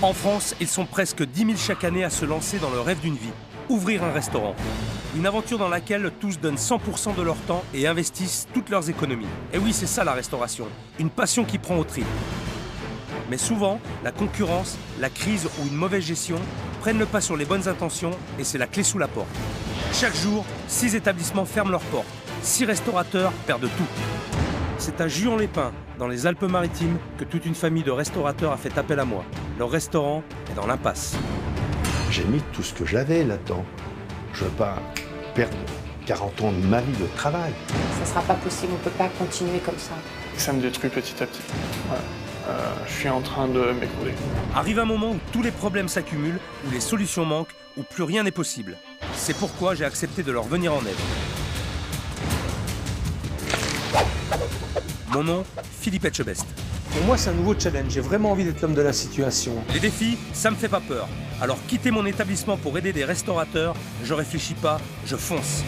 En France, ils sont presque 10 000 chaque année à se lancer dans le rêve d'une vie, ouvrir un restaurant. Une aventure dans laquelle tous donnent 100% de leur temps et investissent toutes leurs économies. Et oui, c'est ça la restauration, une passion qui prend au tripes. Mais souvent, la concurrence, la crise ou une mauvaise gestion prennent le pas sur les bonnes intentions et c'est la clé sous la porte. Chaque jour, 6 établissements ferment leurs portes, 6 restaurateurs perdent tout. C'est à Juan-les-Pins, dans les Alpes-Maritimes, que toute une famille de restaurateurs a fait appel à moi. Leur restaurant est dans l'impasse. J'ai mis tout ce que j'avais là-dedans. Je ne veux pas perdre 40 ans de ma vie de travail. Ça ne sera pas possible, on ne peut pas continuer comme ça. Ça me détruit petit à petit. Ouais. Je suis en train de m'écrouler. Arrive un moment où tous les problèmes s'accumulent, où les solutions manquent, où plus rien n'est possible. C'est pourquoi j'ai accepté de leur venir en aide. Mon nom, Philippe Etchebest. Pour moi, c'est un nouveau challenge. J'ai vraiment envie d'être l'homme de la situation. Les défis, ça me fait pas peur. Alors quitter mon établissement pour aider des restaurateurs, je réfléchis pas, je fonce.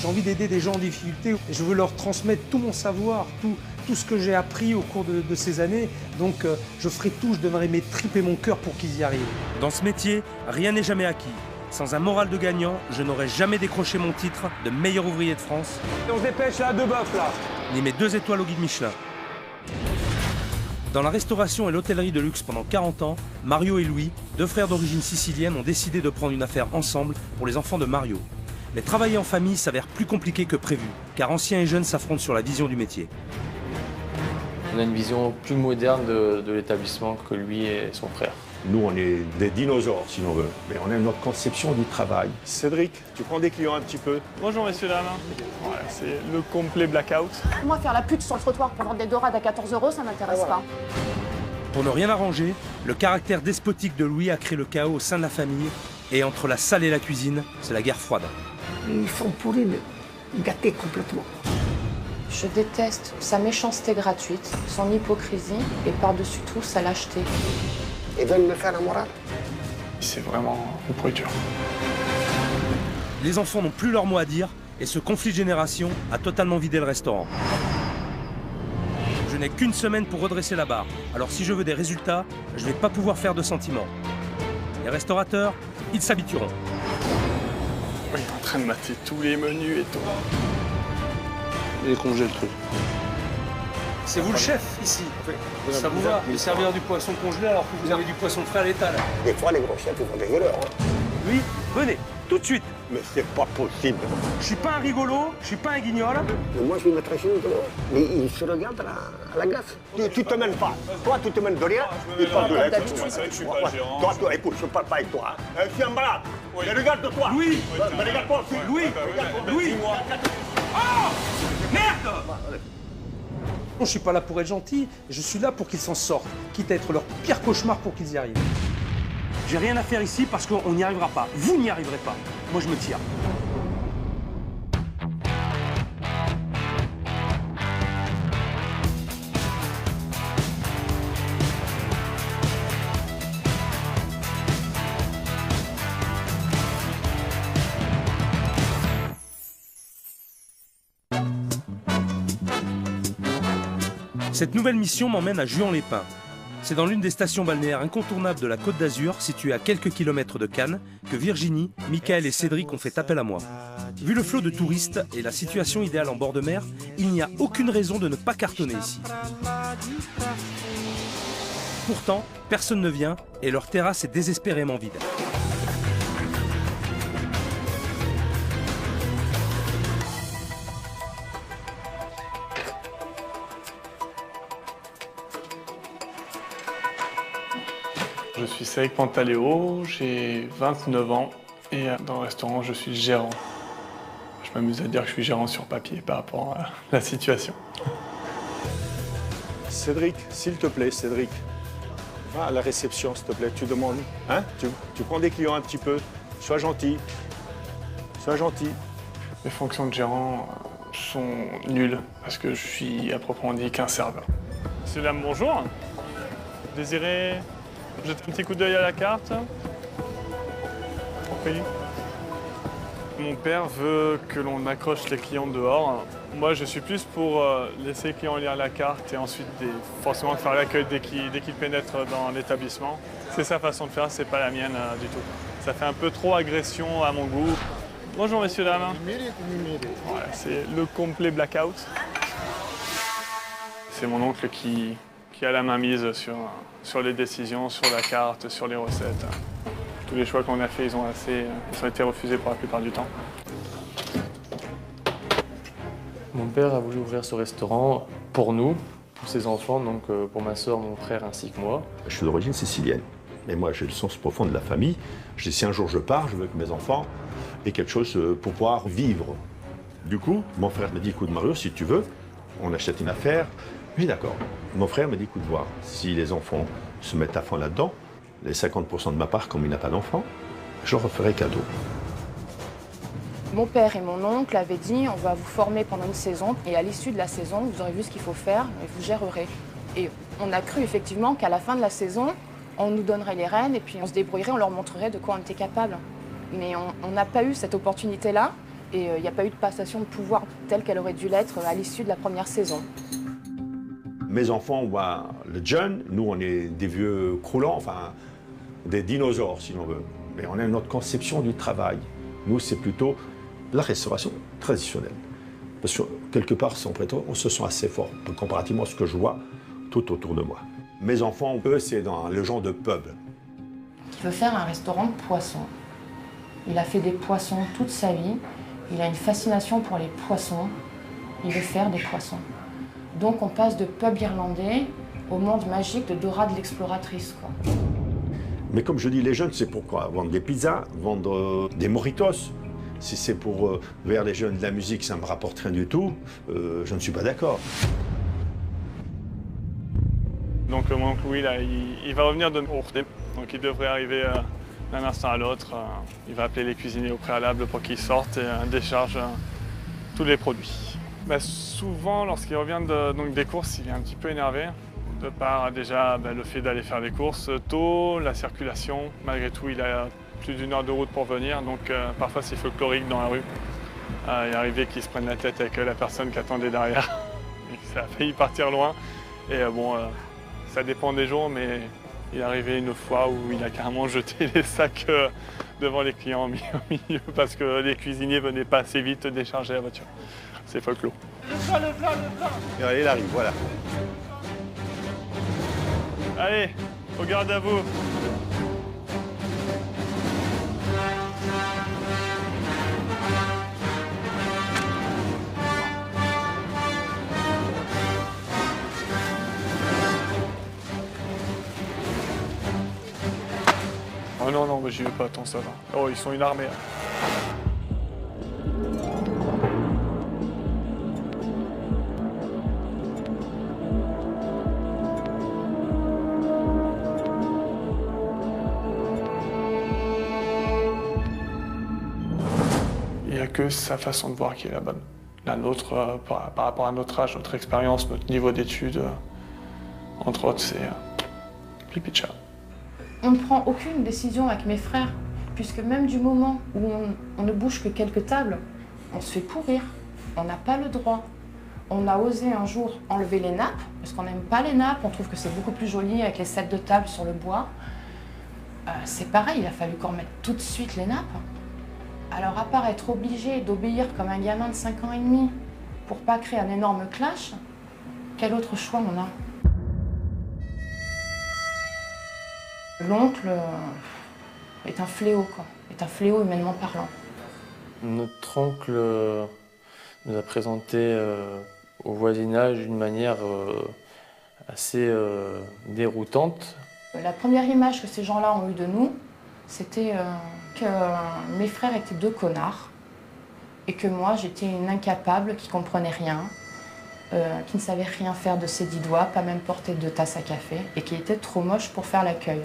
J'ai envie d'aider des gens en difficulté. Je veux leur transmettre tout mon savoir, tout ce que j'ai appris au cours de ces années. Donc, je ferai tout, je donnerai mes tripes et mon cœur pour qu'ils y arrivent. Dans ce métier, rien n'est jamais acquis. Sans un moral de gagnant, je n'aurais jamais décroché mon titre de meilleur ouvrier de France. Et on se dépêche là, 2 bœufs là. Ni mes 2 étoiles au guide Michelin. Dans la restauration et l'hôtellerie de luxe pendant 40 ans, Mario et Louis, 2 frères d'origine sicilienne, ont décidé de prendre une affaire ensemble pour les enfants de Mario. Mais travailler en famille s'avère plus compliqué que prévu, car anciens et jeunes s'affrontent sur la vision du métier. On a une vision plus moderne de l'établissement que lui et son frère. Nous, on est des dinosaures, si l'on veut. Mais on a notre conception du travail. Cédric, tu prends des clients un petit peu. Bonjour messieurs, dames. Ouais, c'est le complet blackout. Moi, faire la pute sur le trottoir pour vendre des dorades à 14 €, ça m'intéresse pas. Pour ne rien arranger, le caractère despotique de Louis a créé le chaos au sein de la famille, et entre la salle et la cuisine, c'est la guerre froide. Ils sont pourris, gâtés complètement. Je déteste sa méchanceté gratuite, son hypocrisie et par-dessus tout sa lâcheté. Ils veulent me faire la morale. C'est vraiment une pourriture. Les enfants n'ont plus leur mot à dire, et ce conflit de génération a totalement vidé le restaurant. Je n'ai qu'une semaine pour redresser la barre, alors si je veux des résultats, je ne vais pas pouvoir faire de sentiments. Les restaurateurs, ils s'habitueront. Il est en train de mater tous les menus et tout. Il est congé le truc. C'est vous le chef ici. Ça vous va de servir du poisson congelé alors que vous avez du poisson frais à l'étal. Des fois, les gros chefs, ils font des gueuleurs. Oui, venez, tout de suite. Mais c'est pas possible. Je suis pas un rigolo, je suis pas un guignol. Mais moi, je me mettrais chez nous dehors. Mais ils se regardent à la glace. Tu te mêles pas. Toi, tu te mêles de rien. Il parle de la C'est vrai que je suis pas le gérant. Toi, écoute, je parle pas avec toi. Je suis un malade. Mais regarde-toi. Louis, Mais regarde-toi aussi. Louis, Louis. Oh, merde! Je ne suis pas là pour être gentil, je suis là pour qu'ils s'en sortent, quitte à être leur pire cauchemar pour qu'ils y arrivent. J'ai rien à faire ici parce qu'on n'y arrivera pas. Vous n'y arriverez pas. Moi, je me tire. Cette nouvelle mission m'emmène à Juan-les-Pins. C'est dans l'une des stations balnéaires incontournables de la Côte d'Azur, située à quelques kilomètres de Cannes, que Virginie, Michael et Cédric ont fait appel à moi. Vu le flot de touristes et la situation idéale en bord de mer, il n'y a aucune raison de ne pas cartonner ici. Pourtant, personne ne vient et leur terrasse est désespérément vide. Je suis Cédric Pantaléo, j'ai 29 ans et dans le restaurant, je suis gérant. Je m'amuse à dire que je suis gérant sur papier par rapport à la situation. Cédric, s'il te plaît, Cédric. Va à la réception, s'il te plaît. Tu demandes. Hein? Tu prends des clients un petit peu. Sois gentil. Sois gentil. Les fonctions de gérant sont nulles parce que je suis à proprement dit qu'un serveur. Monsieur, dame, bonjour. Désirez jeter un petit coup d'œil à la carte? Oui. Mon père veut que l'on accroche les clients dehors. Moi, je suis plus pour laisser les clients lire la carte et ensuite forcément faire l'accueil dès qu'ils pénètrent dans l'établissement. C'est sa façon de faire, c'est pas la mienne du tout. Ça fait un peu trop agression à mon goût. Bonjour messieurs, dames. Voilà, c'est le complet blackout. C'est mon oncle qui a la main mise sur les décisions, sur la carte, sur les recettes. Tous les choix qu'on a faits, ils ont été refusés pour la plupart du temps. Mon père a voulu ouvrir ce restaurant pour nous, pour ses enfants, donc pour ma soeur, mon frère ainsi que moi. Je suis d'origine sicilienne, mais moi j'ai le sens profond de la famille. Je dis si un jour je pars, je veux que mes enfants aient quelque chose pour pouvoir vivre. Du coup, mon frère me dit, écoute Mario, si tu veux, on achète une affaire. Oui d'accord. Mon frère me dit, écoute voir, si les enfants se mettent à fond là-dedans, les 50% de ma part, comme il n'a pas d'enfant, je referai cadeau. Mon père et mon oncle avaient dit on va vous former pendant une saison et à l'issue de la saison, vous aurez vu ce qu'il faut faire et vous gérerez. Et on a cru effectivement qu'à la fin de la saison, on nous donnerait les rênes et puis on se débrouillerait, on leur montrerait de quoi on était capable. Mais on n'a pas eu cette opportunité-là et il n'y a pas eu de passation de pouvoir telle qu'elle aurait dû l'être à l'issue de la première saison. Mes enfants voient le jeune, nous on est des vieux croulants, enfin des dinosaures si l'on veut. Mais on a une autre conception du travail. Nous c'est plutôt la restauration traditionnelle. Parce que quelque part, sans prétendre, on se sent assez fort comparativement à ce que je vois tout autour de moi. Mes enfants, eux, c'est dans le genre de pub. Il veut faire un restaurant de poissons. Il a fait des poissons toute sa vie. Il a une fascination pour les poissons. Il veut faire des poissons. Donc on passe de pub irlandais au monde magique de Dora de l'exploratrice, quoi. Mais comme je dis, les jeunes, c'est pourquoi? Vendre des pizzas, vendre des mojitos. Si c'est pour vers les jeunes de la musique, ça ne me rapporte rien du tout, je ne suis pas d'accord. Donc mon oncle Will, il va revenir de Ourde. Donc il devrait arriver d'un instant à l'autre. Il va appeler les cuisiniers au préalable pour qu'ils sortent et déchargent tous les produits. Bah, souvent, lorsqu'il revient donc des courses, il est un petit peu énervé. De par déjà le fait d'aller faire des courses tôt, la circulation. Malgré tout, il a plus d'1 heure de route pour venir, donc parfois c'est folklorique dans la rue. Il est arrivé qu'il se prenne la tête avec la personne qui attendait derrière. Et ça a failli partir loin. Et ça dépend des jours, mais il est arrivé une fois où il a carrément jeté les sacs devant les clients au milieu parce que les cuisiniers venaient pas assez vite décharger la voiture. C'est folklore. Le plat. Et allez, il arrive, voilà. Allez, au garde à vous. Oh non, mais j'y vais pas, tant ça va. Oh, ils sont une armée. Il n'y a que sa façon de voir qui est la bonne. La nôtre, par rapport à notre âge, notre expérience, notre niveau d'études, entre autres, c'est Plipicha. On ne prend aucune décision avec mes frères, puisque même du moment où on ne bouge que quelques tables, on se fait pourrir. On n'a pas le droit. On a osé un jour enlever les nappes, parce qu'on n'aime pas les nappes, on trouve que c'est beaucoup plus joli avec les sets de table sur le bois. C'est pareil, il a fallu qu'on remette tout de suite les nappes. Alors à part être obligé d'obéir comme un gamin de 5 ans et demi pour pas créer un énorme clash, quel autre choix on a? L'oncle est un fléau, quoi. Est un fléau humainement parlant. Notre oncle nous a présenté au voisinage d'une manière assez déroutante. La première image que ces gens-là ont eue de nous, c'était que mes frères étaient 2 connards et que moi j'étais une incapable qui comprenait rien, qui ne savait rien faire de ses 10 doigts, pas même porter 2 tasses à café et qui était trop moche pour faire l'accueil.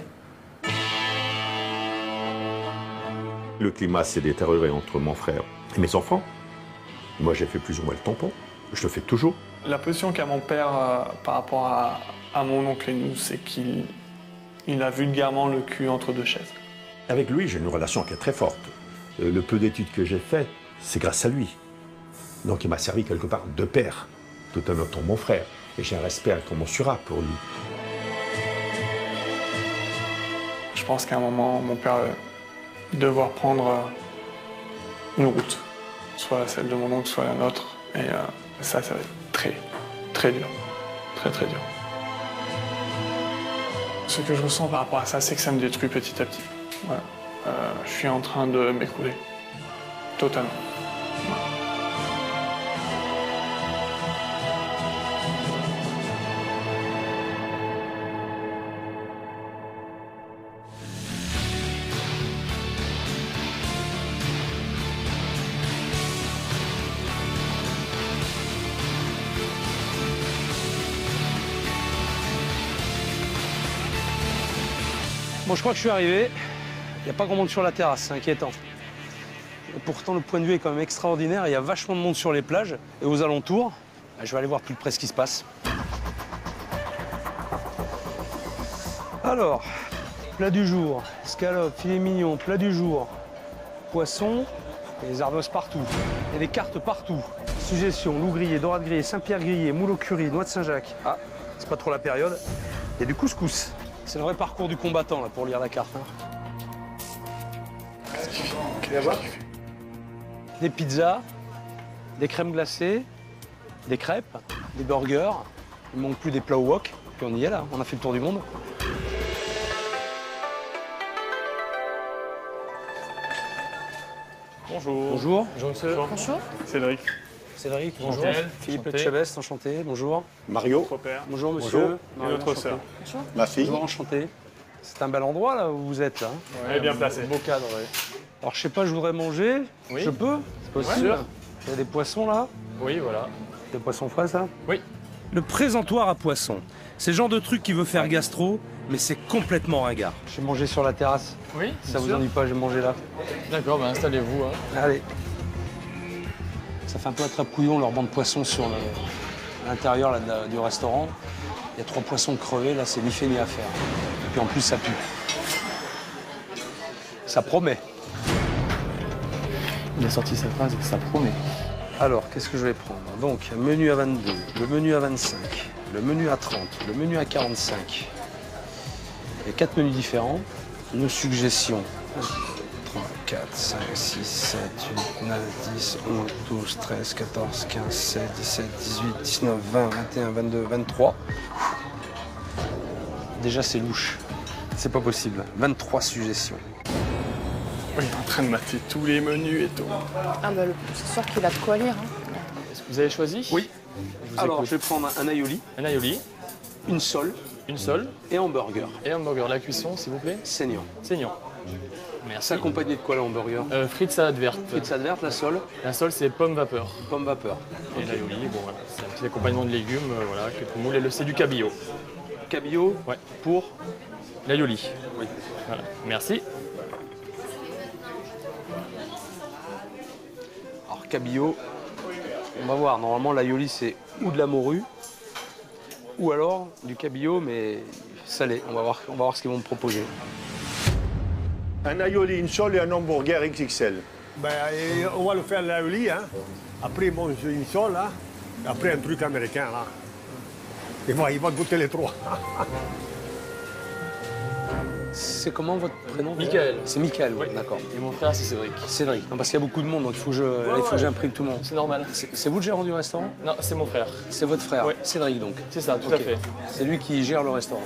Le climat s'est détérioré entre mon frère et mes enfants. Moi, j'ai fait plus ou moins le tampon. Je le fais toujours. La position qu'a mon père par rapport à mon oncle et nous, c'est qu'il a vulgairement le cul entre 2 chaises. Avec lui, j'ai une relation qui est très forte. Le peu d'études que j'ai fait, c'est grâce à lui. Donc il m'a servi quelque part de père, tout en étant mon frère. Et j'ai un respect incommensurable pour lui. Je pense qu'à un moment, mon père devoir prendre une route, soit celle de mon oncle, soit la nôtre. Et ça va être très, très dur. Très, très dur. Ce que je ressens par rapport à ça, c'est que ça me détruit petit à petit. Voilà. Je suis en train de m'écrouler. Totalement. Bon, je crois que je suis arrivé. Il n'y a pas grand monde sur la terrasse, c'est inquiétant. Et pourtant, le point de vue est quand même extraordinaire. Il y a vachement de monde sur les plages et aux alentours. Je vais aller voir plus de près ce qui se passe. Alors, plat du jour, escalope, filet mignon, plat du jour, poisson, et les ardos partout. Et des cartes partout. Suggestions, loup grillé, dorade grillée, Saint-Pierre grillé, moule au curry, noix de Saint-Jacques. Ah, c'est pas trop la période. Il y a du couscous. C'est le vrai parcours du combattant là, pour lire la carte. Hein. Des pizzas, des crèmes glacées, des crêpes, des burgers. Il ne manque plus des plats au wok. Puis on y est là, on a fait le tour du monde. Bonjour. Bonjour. Bonjour monsieur. Bonjour. Cédric. Cédric, bonjour. Enchanté. Philippe Enchanté. Chavest, enchanté. Bonjour. Mario, Votre père. Bonjour monsieur. Et notre enchanté. sœur. ma fille. Bonjour, enchanté. C'est un bel endroit là où vous êtes là. Elle est bien placée. Beau cadre, oui. Alors je sais pas, je voudrais manger. Oui. Je peux? C'est possible. Ouais. Il y a des poissons là. Oui, voilà. Des poissons frais ça? Oui. Le présentoir à poissons. C'est le genre de truc qui veut faire gastro, mais c'est complètement ringard. Je vais manger sur la terrasse. Oui, Si ça vous ennuie pas, je vais manger là. D'accord, ben installez-vous. Hein. Allez. Ça fait un peu attrape-couillon leur banc de poissons sur l'intérieur là, du restaurant. Il y a 3 poissons crevés, là c'est ni fait ni à faire. Et puis en plus ça pue. Ça promet. Il a sorti sa phrase et ça promet. Alors, qu'est-ce que je vais prendre? Donc, menu à 22, le menu à 25, le menu à 30, le menu à 45. Il y a 4 menus différents. Nos suggestions. 3, 4, 5, 6, 7, 8, 9, 10, 11, 12, 13, 14, 15, 16, 17, 18, 19, 20, 21, 22, 23. Déjà, c'est louche. C'est pas possible. 23 suggestions. Il est en train de mater tous les menus et tout. Ah bah c'est sûr qu'il a de quoi lire. Hein. Est-ce que vous avez choisi? Oui. Je vous Alors, écoute. je vais prendre un aioli, Un aioli, une sole une sole et un hamburger. et un hamburger. La cuisson, s'il vous plaît. Saignant. Saignant. Merci. C'est accompagné de quoi, le hamburger? Frites salade verte. Pizza verte, la sole, La sole, c'est pomme vapeur. pomme vapeur. Et l'aioli, bon voilà, c'est un petit accompagnement de légumes, voilà, quelques moules. Et c'est du cabillaud. Cabillaud Ouais. pour... L'aioli. Oui. Voilà. Merci. Alors, cabillaud, on va voir. Normalement, l'aioli, c'est ou de la morue, ou alors du cabillaud, mais salé. On va voir ce qu'ils vont me proposer. Un aioli, une sole et un hamburger XXL. Ben, on va le faire l'aioli, hein. Après, bon, une sole, hein. Et après, un truc américain, là. Il va goûter les 3. C'est comment votre prénom? Michael. C'est Michael, oui. Oui. D'accord. Et mon frère, c'est Cédric. Cédric. Non, parce qu'il y a beaucoup de monde, donc il faut que j'imprime tout le monde. C'est normal. C'est vous le gérant du restaurant? Non, c'est mon frère. C'est votre frère, Oui. Cédric, donc. C'est ça, tout Ok. à fait. C'est lui qui gère le restaurant.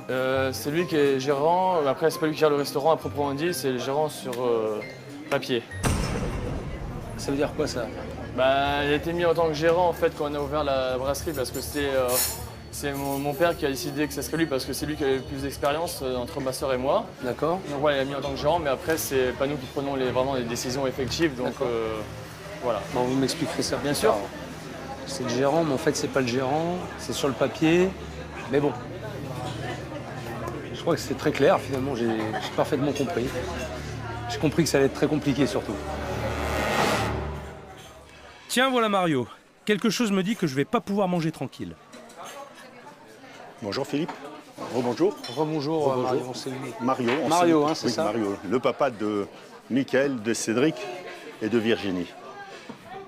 C'est lui qui est gérant. Après, c'est pas lui qui gère le restaurant à proprement dit, c'est le gérant sur papier. Ça veut dire quoi, ça? Bah, il a été mis en tant que gérant en fait quand on a ouvert la brasserie parce que c'est mon père qui a décidé que ce serait lui parce que c'est lui qui avait le plus d'expérience entre ma soeur et moi. D'accord. Donc voilà, il a mis en tant que gérant, mais après c'est pas nous qui prenons vraiment les décisions effectives. Donc D'accord. voilà. Bon, vous m'expliquerez ça. Bien plus sûr. tard. C'est le gérant, mais en fait, c'est pas le gérant. C'est sur le papier. Mais bon. Je crois que c'est très clair, finalement. J'ai parfaitement compris. J'ai compris que ça allait être très compliqué, surtout. Tiens, voilà Mario. Quelque chose me dit que je vais pas pouvoir manger tranquille. Bonjour Philippe. Rebonjour. Rebonjour, Rebonjour. Mario. C'est lui. Mario. on Mario, sait- hein, c'est oui, ça Mario, le papa de Michael, de Cédric et de Virginie.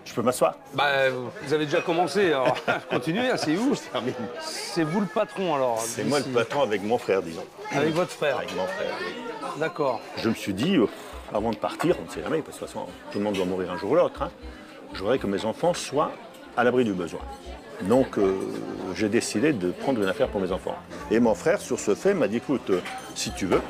Je peux m'asseoir? Bah, vous avez déjà commencé, alors continuez, asseyez-vous. Je termine. C'est vous le patron, alors? C'est moi le patron avec mon frère, disons. Avec votre frère? Avec mon frère. D'accord. Je me suis dit, avant de partir, on ne sait jamais, parce que de toute façon, tout le monde doit mourir un jour ou l'autre, hein, je voudrais que mes enfants soient à l'abri du besoin. Donc, j'ai décidé de prendre une affaire pour mes enfants. Et mon frère, sur ce fait, m'a dit, écoute, si tu veux,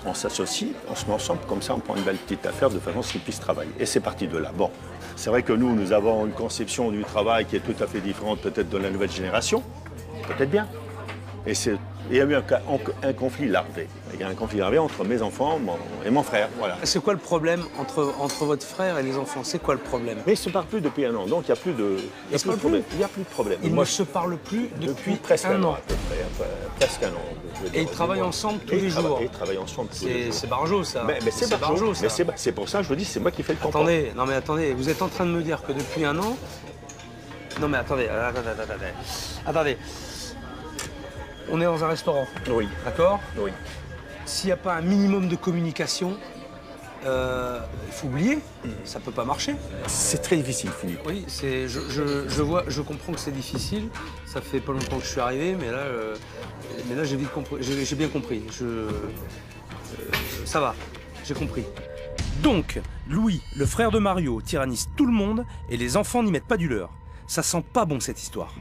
on s'associe, on se met ensemble, comme ça on prend une belle petite affaire de façon à ce qu'ils puissent travailler. Et c'est parti de là. Bon, c'est vrai que nous avons une conception du travail qui est tout à fait différente peut-être de la nouvelle génération, peut-être bien. Et il y a eu un conflit larvé. Il y a un conflit larvé entre mes enfants et mon frère, voilà. C'est quoi le problème entre votre frère et les enfants? C'est quoi le problème? Mais ils ne se parlent plus depuis un an, donc il n'y a plus de problème. Il n'y a plus de problème. Ils ne se parlent plus depuis presque un an. à peu près, presque un an. Et ils travaillent ensemble tous les jours. Et ils travaillent ensemble tous les jours. C'est barjot, ça. Mais c'est barjot, ça. C'est pour ça que je vous dis, c'est moi qui fais le compromis. Attendez, non mais attendez, vous êtes en train de me dire que depuis un an... Non mais attendez. On est dans un restaurant. Oui. D'accord? Oui. S'il n'y a pas un minimum de communication, il faut oublier, ça peut pas marcher. C'est très difficile, Philippe. Oui, je comprends que c'est difficile. Ça fait pas longtemps que je suis arrivé, mais là j'ai vite compris. J'ai bien compris. Ça va, j'ai compris. Donc, Louis, le frère de Mario, tyrannise tout le monde et les enfants n'y mettent pas du leur. Ça sent pas bon cette histoire.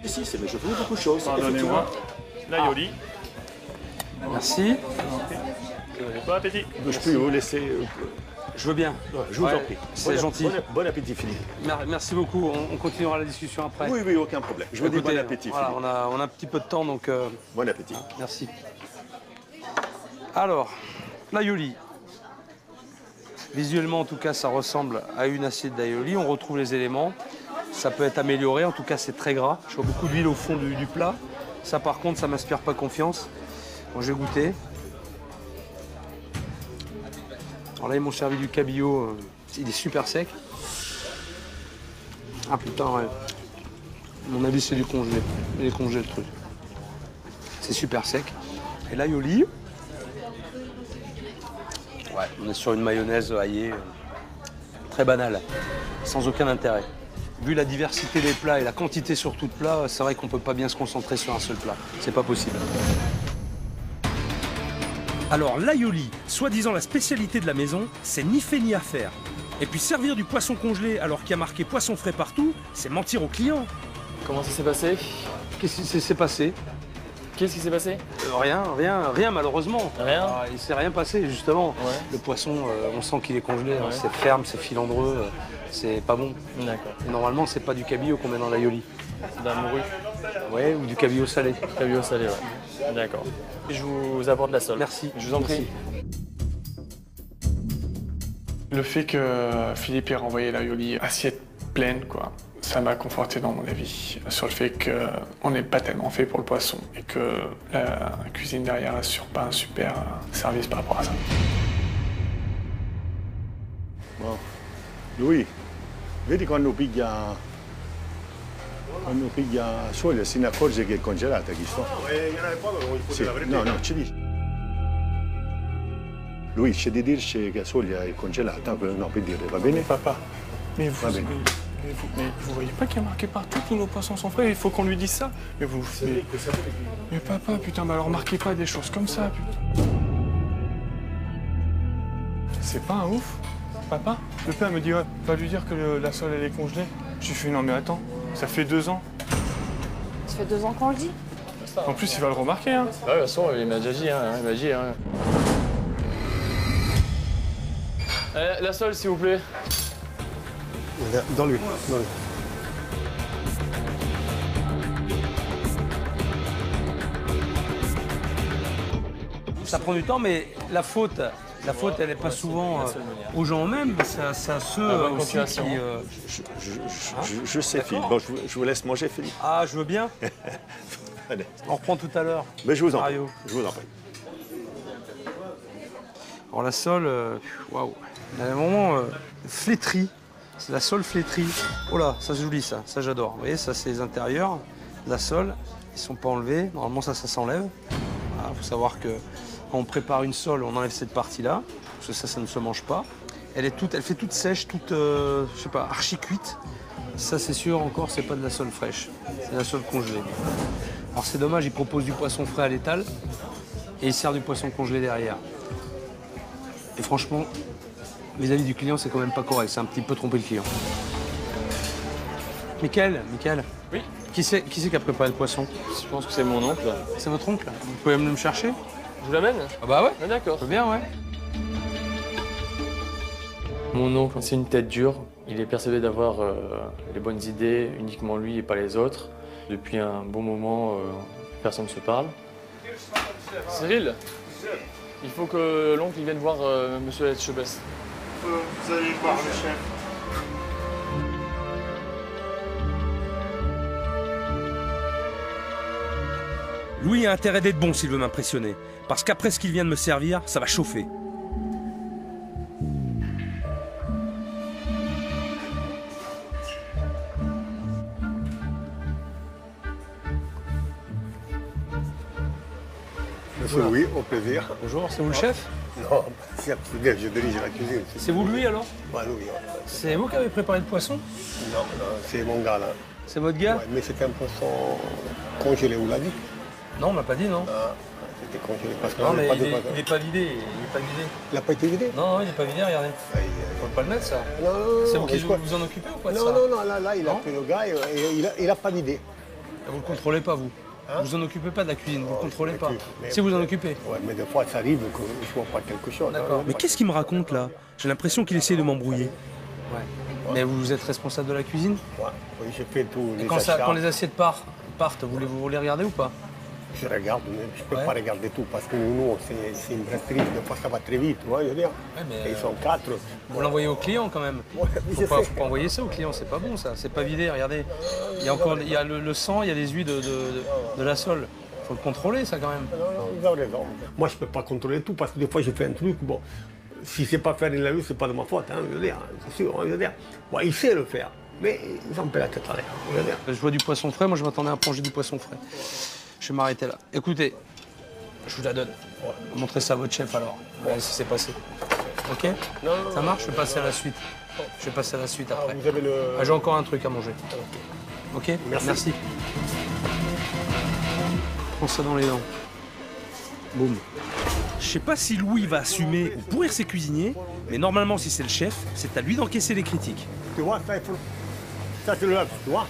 Si, mais je veux beaucoup de choses. Pardonnez-moi. La Yoli. Merci. Bon appétit. Je peux vous laisser. Je veux bien. Je vous en prie. C'est gentil. Bon appétit, Philippe. Merci beaucoup. On continuera la discussion après. Oui, aucun problème. Je vous dis bon appétit, voilà, Philippe. on a un petit peu de temps, donc... Bon appétit. Merci. Alors, l'aioli. Visuellement, en tout cas, ça ressemble à une assiette d'aioli. On retrouve les éléments. Ça peut être amélioré. En tout cas, c'est très gras. Je vois beaucoup d'huile au fond du plat. Ça, par contre, ça m'inspire pas confiance. Bon, je vais goûter. Alors là, ils m'ont servi du cabillaud. Il est super sec. Ah putain, ouais. À mon avis, c'est du congelé. Il est congelé, le truc. C'est super sec. Et l'aioli. Ouais, on est sur une mayonnaise aillée. Très banale. Sans aucun intérêt. Vu la diversité des plats et la quantité surtout de plats, c'est vrai qu'on peut pas bien se concentrer sur un seul plat. C'est pas possible. Alors l'aioli, soi-disant la spécialité de la maison, c'est ni fait ni à faire. Et puis servir du poisson congelé alors qu'il y a marqué poisson frais partout, c'est mentir aux clients. Comment ça s'est passé? Qu'est-ce qui s'est passé? Qu'est-ce qui s'est passé? Rien malheureusement. Rien? Il s'est rien passé justement. Ouais. Le poisson, on sent qu'il est congelé, hein. C'est ferme, c'est filandreux, c'est pas bon. D'accord. Et normalement, c'est pas du cabillaud qu'on met dans l'aioli. De la morue? Ouais, ou du cabillaud salé. Cabillaud salé, ouais. D'accord. Je vous apporte la sole. Merci. Je vous en prie. Le fait que Philippe ait renvoyé l'aioli assiette pleine, quoi, ça m'a conforté dans mon avis sur le fait qu'on n'est pas tellement fait pour le poisson et que la cuisine derrière assure pas un super service par rapport à ça. Bon. Lui, vedi quando piglia solo se ne accorge che è congelata chi sto. Sì. No, ci dice. Lui c'è di dirci che la soglia è congelata, no, per dire, va bene? Papa, mais vous, Va bene. mais vous voyez pas qu'il y a marqué partout tous nos poissons sont frais, il faut qu'on lui dise ça. Mais vous, mais papa, putain, bah alors marquez pas des choses comme ça, putain. C'est pas un ouf, papa. Le père me dit, ouais, va lui dire que la sole elle est congelée. J'ai fait, non mais attends, ça fait 2 ans. Ça fait 2 ans qu'on le dit. En plus, il va le remarquer, hein. Ouais, de toute façon, il m'a déjà dit, hein. Il m'a dit, hein. La sole, s'il vous plaît. Dans lui. Ça prend du temps, mais la faute, elle n'est pas souvent aux gens eux-mêmes, c'est à ceux bonne aussi continuation. qui... Je sais, Philippe. Bon, je vous laisse manger, Philippe. Ah, je veux bien. Allez. On reprend tout à l'heure. Mais je vous en prie. Mario. Je vous en prie. Alors la sole, waouh. Elle est vraiment flétrie. C'est la sole flétrie. Oh là, ça c'est joli ça, ça j'adore. Vous voyez, ça c'est les intérieurs. La sole, ils sont pas enlevés. Normalement ça s'enlève. Il faut savoir que quand on prépare une sole, on enlève cette partie-là. Parce que ça ne se mange pas. Elle fait toute sèche, toute, je sais pas, archi cuite. Ça, c'est sûr, encore, c'est pas de la sole fraîche. C'est de la sole congelée. Alors, c'est dommage, ils proposent du poisson frais à l'étal et ils servent du poisson congelé derrière. Et franchement, vis-à-vis du client, c'est quand même pas correct. C'est un petit peu tromper le client. Michael. Oui. Qui c'est qui a préparé le poisson? Je pense que c'est mon oncle. C'est votre oncle? Vous pouvez me le chercher? Je vous l'amène? Ah bah ouais. Ah, d'accord. Je veux bien, ouais. Mon oncle, c'est une tête dure. Il est persuadé d'avoir les bonnes idées, uniquement lui et pas les autres. Depuis un bon moment, personne ne se parle. Cyril, il faut que l'oncle vienne voir Monsieur Etchebest. Vous allez voir le chef. Louis a intérêt d'être bon s'il veut m'impressionner. Parce qu'après ce qu'il vient de me servir, ça va chauffer. Monsieur Louis, au plaisir. Bonjour, c'est vous le chef? Non, chef, je dirige la cuisine. C'est vous lui alors? Bah, Louis, ouais. C'est vous qui avez préparé le poisson? Non, c'est mon gars là. C'est votre gars? Ouais, mais c'était un poisson congelé, vous l'avez dit? Non, on m'a pas dit, non. Ah, c'était congelé parce que Non, mais pas il est pas vidé, Il n'a pas été vidé? Non, il est pas vidé, regardez. Aïe, Faut pas le mettre, ça. non, non, C'est non, vous qui mais quoi vous en occupez ou pas de Non, ça? non, là, il a Non pris le gars et il a pas vidé. Vous le contrôlez pas, vous? Hein? Vous en occupez pas de la cuisine, vous le contrôlez pas. mais- Si vous en occupez. Ouais, mais des fois, ça arrive que je vois pas quelque chose. D'accord. hein. Mais qu'est-ce qu'il me raconte là? J'ai l'impression qu'il essaie de m'embrouiller. Ouais. Mais vous êtes responsable de la cuisine? Ouais, oui, j'ai fait tous Et les quand achats. les assiettes partent, vous les regardez ou pas? Je regarde, mais je peux Ouais. pas regarder tout parce que nous, c'est une brasserie. Des fois, ça va très vite, tu vois, je veux dire. Ouais, mais, Et ils sont 4. Vous l'envoyez au client quand même. Ouais, Faut pas envoyer ça au client, c'est pas bon ça. C'est pas vidé, regardez. Il y a le sang, il y a les huiles de la sole. Faut le contrôler ça quand même. Non, vous avez raison. Moi, je peux pas contrôler tout parce que des fois, je fais un truc, bon, si c'est pas faire, il l'a eu, c'est pas de ma faute, hein, je veux dire, c'est sûr, je veux dire. Bon, il sait le faire, mais ils en paient la tête à l'air, je veux dire. Je vois du poisson frais, moi je m'attendais à plonger du poisson frais. Je vais m'arrêter là. Écoutez, je vous la donne. Montrez ça à votre chef alors. Ouais, si c'est passé. Ok? Non, Ça marche? Je vais passer à la suite. Je vais passer à la suite après. vous avez le... Ah, j'ai encore un truc à manger. Ok? Merci. Prends ça dans les dents. Boum. Je sais pas si Louis va assumer ou pourrir ses cuisiniers, mais normalement si c'est le chef, c'est à lui d'encaisser les critiques. Tu vois, ça c'est l'œuf, tu vois.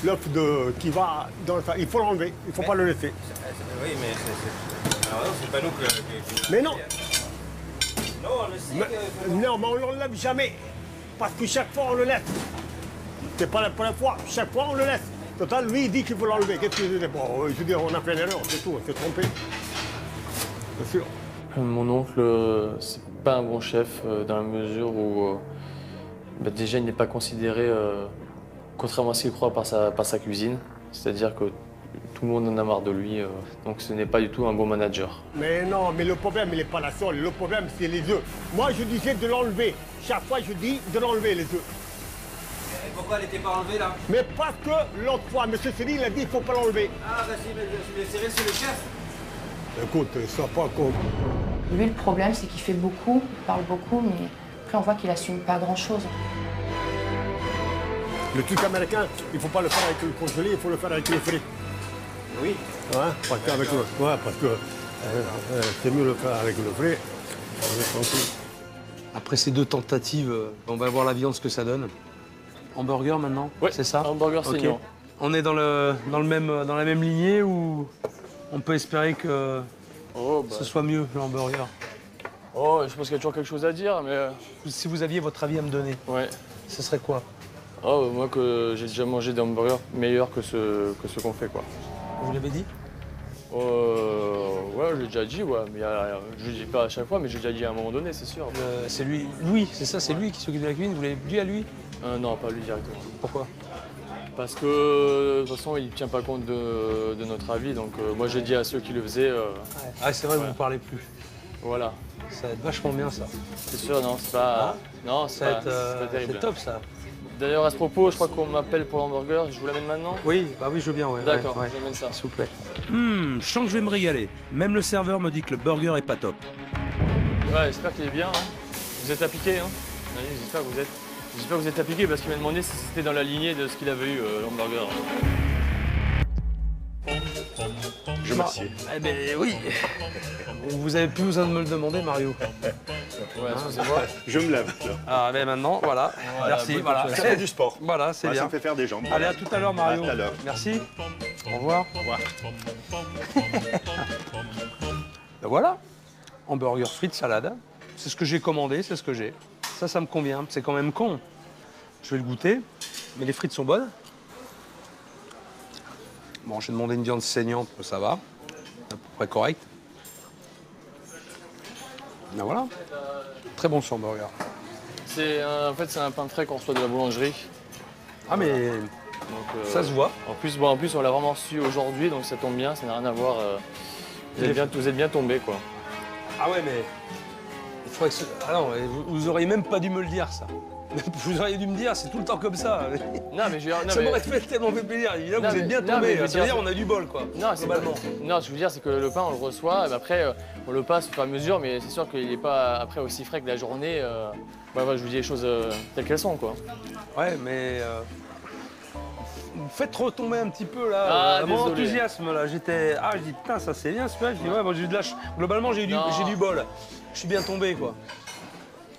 L'œuf qui va dans le... Il faut l'enlever, il ne faut pas le laisser. Oui, mais c'est... Alors non, c'est pas nous que... Mais non, Non, on le sait. non, mais on ne l'enlève jamais. Parce que chaque fois, on le laisse. C'est pas la première fois, chaque fois, on le laisse. Total, lui, il dit qu'il faut l'enlever. Qu'est-ce que je dis? Bon, je veux dire, on a fait une erreur, c'est tout, on s'est trompé. Bien sûr. Mon oncle, c'est pas un bon chef dans la mesure où déjà il n'est pas considéré, contrairement à ce qu'il croit, par sa cuisine. C'est-à-dire que tout le monde en a marre de lui, donc ce n'est pas du tout un bon manager. Mais non, mais le problème, il n'est pas la sole. Le problème, c'est les œufs. Moi, je disais de l'enlever. Chaque fois, je dis de l'enlever, les œufs. Et pourquoi elle n'était pas enlevée là? Mais parce que l'autre fois, M. Cyril, il a dit qu'il ne faut pas l'enlever. Ah bah si, mais Cyril c'est le chef. Écoute, sois pas con. Lui, le problème, c'est qu'il fait beaucoup, il parle beaucoup, mais après, on voit qu'il assume pas grand-chose. Le truc américain, il ne faut pas le faire avec le congelé, il faut le faire avec le frais. Oui. Ouais, parce qu'avec le... Ouais, parce que c'est mieux le faire avec le frais. On est tranquille. Après ces deux tentatives, on va voir la viande ce que ça donne. Hamburger maintenant? Ouais, c'est ça? hamburger Ok. saignant. On est dans la même lignée ou on peut espérer que Oh, bah. ce soit mieux le hamburger? Oh, je pense qu'il y a toujours quelque chose à dire, mais Si vous aviez votre avis à me donner, ouais. ce serait quoi? Oh, moi que j'ai déjà mangé des hamburgers meilleurs que ceux qu'on fait, quoi. Vous l'avez dit? Ouais, j'ai déjà dit, ouais, mais je le dis pas à chaque fois, mais j'ai déjà dit à un moment donné, c'est sûr. C'est lui, c'est ça, c'est lui qui s'occupe de la cuisine. Vous l'avez dit à lui? Non, pas lui directement. Pourquoi? Parce que de toute façon, il ne tient pas compte de notre avis, donc moi j'ai dit à ceux qui le faisaient, Ah, c'est vrai, Ouais. vous ne parlez plus. voilà. Ça va être vachement bien ça. C'est sûr, non, c'est pas, non, c'est Ça va pas, être, c'est pas terrible. c'est top ça. D'ailleurs, à ce propos, je crois qu'on m'appelle pour l'hamburger, je vous l'amène maintenant? Oui, bah oui, je veux bien, ouais. D'accord, ouais, ouais. j'amène ça. S'il vous plaît. Je sens que je vais me régaler. Même le serveur me dit que le burger est pas top. Ouais, j'espère qu'il est bien. Hein. Vous êtes appliqué, hein? Allez, j'espère que vous êtes appliqué parce qu'il m'a demandé si c'était dans la lignée de ce qu'il avait eu, l'hamburger. Je m'assieds. Eh ben oui. Vous avez plus besoin de me le demander, Mario. Ouais, excusez-moi. Je me lève. là. Ah ben maintenant, voilà. Merci, bonne voilà. Ça fait du sport. Voilà, c'est Ouais, ça bien. me fait faire des jambes. Allez, à tout à l'heure, Mario. À tout à l'heure. Merci. Au revoir. Au revoir. Ben voilà. Hamburger, frites, salade. C'est ce que j'ai commandé, c'est ce que j'ai. Ça me convient. C'est quand même con. Je vais le goûter. Mais les frites sont bonnes. Bon, j'ai demandé une viande saignante, ça va. À peu près correct. Ben voilà. Très bon ce hamburger. En fait, c'est un pain frais qu'on reçoit de la boulangerie. Ah mais Donc, ça se voit. En plus, on l'a vraiment reçu aujourd'hui, donc ça tombe bien, ça n'a rien à voir. Vous êtes bien tombé, quoi. Ah ouais mais il faudrait que ah non, vous auriez même pas dû me le dire ça. Vous auriez dû me dire, c'est tout le temps comme ça. Non, mais je veux dire, Ça m'aurait tellement fait plaisir. Là, Non, vous êtes bien non, mais tombé. je veux Ça veut dire, dire on a du bol, quoi. Non, globalement. Non, ce que je veux dire, c'est que le pain, on le reçoit, et après, on le passe au fur et à mesure, mais c'est sûr qu'il n'est pas après aussi frais que la journée. Je vous dis les choses telles qu'elles sont, quoi. Ouais, mais vous faites retomber un petit peu là Ah, mon désolé. enthousiasme là. Je dis putain, ça c'est bien, c'est pas. Je dis ouais, moi j'ai eu de la globalement j'ai du bol. Je suis bien tombé, quoi.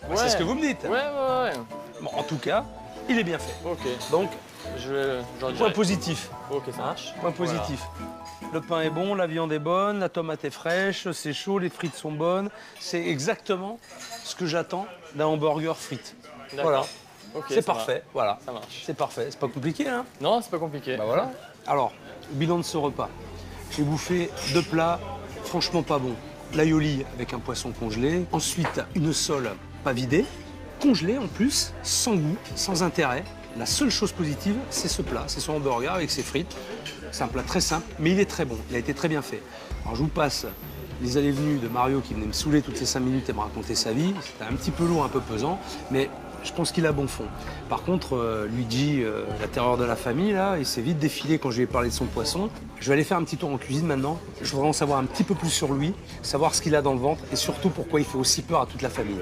Ouais. C'est ce que vous me dites. Ouais. Bon, en tout cas, il est bien fait. Ok. Donc, J'en point dirai. positif. Ok, ça marche. Point positif. Le pain est bon, la viande est bonne, la tomate est fraîche, c'est chaud, les frites sont bonnes. C'est exactement ce que j'attends d'un hamburger frites. D'accord. Voilà. Ok, C'est ça parfait, voilà. Ça marche. C'est parfait. C'est pas compliqué, hein? Non, c'est pas compliqué. Bah voilà. Alors, bilan de ce repas. J'ai bouffé 2 plats franchement pas bons. L'aioli avec un poisson congelé. Ensuite, une sole pas vidée, congelée en plus, sans goût, sans intérêt. La seule chose positive, c'est ce plat, c'est son hamburger avec ses frites. C'est un plat très simple, mais il est très bon. Il a été très bien fait. Alors, je vous passe les allées venues de Mario qui venait me saouler toutes les 5 minutes et me raconter sa vie. C'était un petit peu lourd, un peu pesant, mais je pense qu'il a bon fond. Par contre, Luigi, la terreur de la famille, là, il s'est vite défilé quand je lui ai parlé de son poisson. Je vais aller faire un petit tour en cuisine maintenant. Je voudrais en savoir un petit peu plus sur lui, savoir ce qu'il a dans le ventre et surtout pourquoi il fait aussi peur à toute la famille.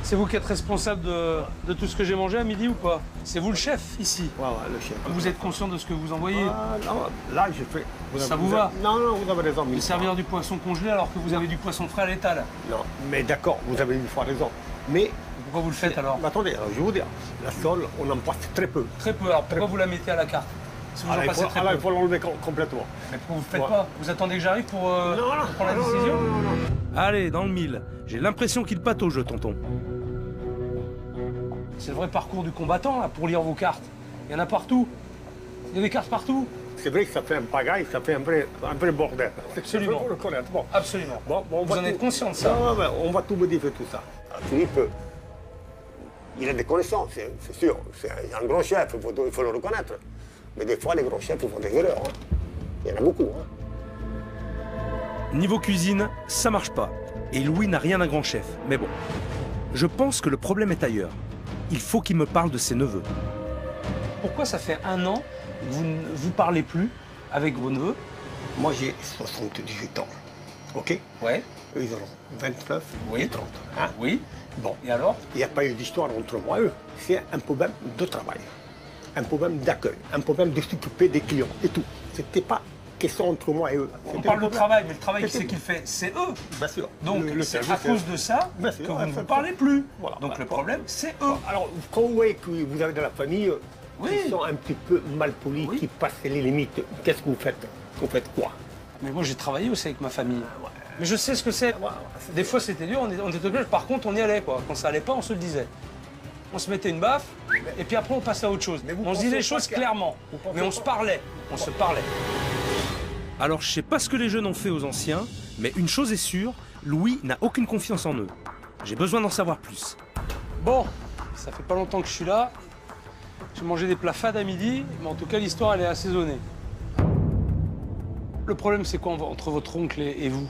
C'est vous qui êtes responsable de tout ce que j'ai mangé à midi ou pas? C'est vous le chef ici? Ouais, le chef. Vous êtes conscient de ce que vous envoyez? Ah, non, là, je fais. Ça vous va? Non, vous avez raison. Me servir du poisson congelé alors que vous avez du poisson frais à l'étal. Non, mais d'accord, vous avez une fois raison. Mais. Pourquoi vous le faites alors? Mais attendez, je vais vous dire, la sole, on en passe très peu. Très peu. Alors pourquoi vous la mettez à la carte? Si vous en passez très il peu. faut l'enlever complètement. Mais pourquoi vous le faites Ouais. pas? Vous attendez que j'arrive pour prendre la décision? Allez, dans le mille. J'ai l'impression qu'il patauge, le tonton. C'est le vrai parcours du combattant là, pour lire vos cartes. Il y en a partout. Il y a des cartes partout. C'est vrai que ça fait un pagaille, ça fait un vrai bordel. Absolument. Il faut le connaître. Bon. Absolument. Bon, on Vous va en êtes tout- conscient de ça? Non, mais on va tout modifier tout ça. Philippe, il a des connaissances, c'est sûr. C'est un grand chef, il faut le reconnaître. Mais des fois, les grands chefs, ils font des erreurs. Hein. Il y en a beaucoup. Hein. Niveau cuisine, ça marche pas. Et Louis n'a rien d'un grand chef. Mais bon. Je pense que le problème est ailleurs. Il faut qu'il me parle de ses neveux. Pourquoi ça fait 1 an que vous ne vous parlez plus avec vos neveux? Moi, j'ai 78 ans. OK? Ouais. Eux, ils auront 29 Oui. et 30. Hein? Oui. Bon. Et alors? Il n'y a pas eu d'histoire entre moi et eux. C'est un problème de travail, un problème d'accueil, un problème de s'occuper des clients et tout. C'était pas question entre moi et eux. On C'était parle le de problème. travail, mais le travail C'était- c'est qu'il fait, c'est eux. Bien sûr. Donc Le c'est service, à cause de ça Bien que sûr, vous ne vous parlez plus. Voilà. Donc le problème, c'est eux. Alors, quand vous voyez que vous avez de la famille Oui. qui sont un petit peu mal polis, Oui. qui passent les limites, qu'est-ce que vous faites? Vous faites quoi? Mais moi j'ai travaillé aussi avec ma famille. Mais je sais ce que c'est. Des fois c'était dur, on était obligés. Par contre on y allait quoi. Quand ça allait pas, on se le disait. On se mettait une baffe, et puis après on passait à autre chose. Mais vous On se pensez disait les pas choses que- clairement. vous pensez Mais on pas- se parlait. On se parlait. Alors, je sais pas ce que les jeunes ont fait aux anciens, mais une chose est sûre, Louis n'a aucune confiance en eux. J'ai besoin d'en savoir plus. Bon, ça fait pas longtemps que je suis là. J'ai mangé des plats fades à midi, mais en tout cas l'histoire elle est assaisonnée. Le problème c'est quoi entre votre oncle et vous?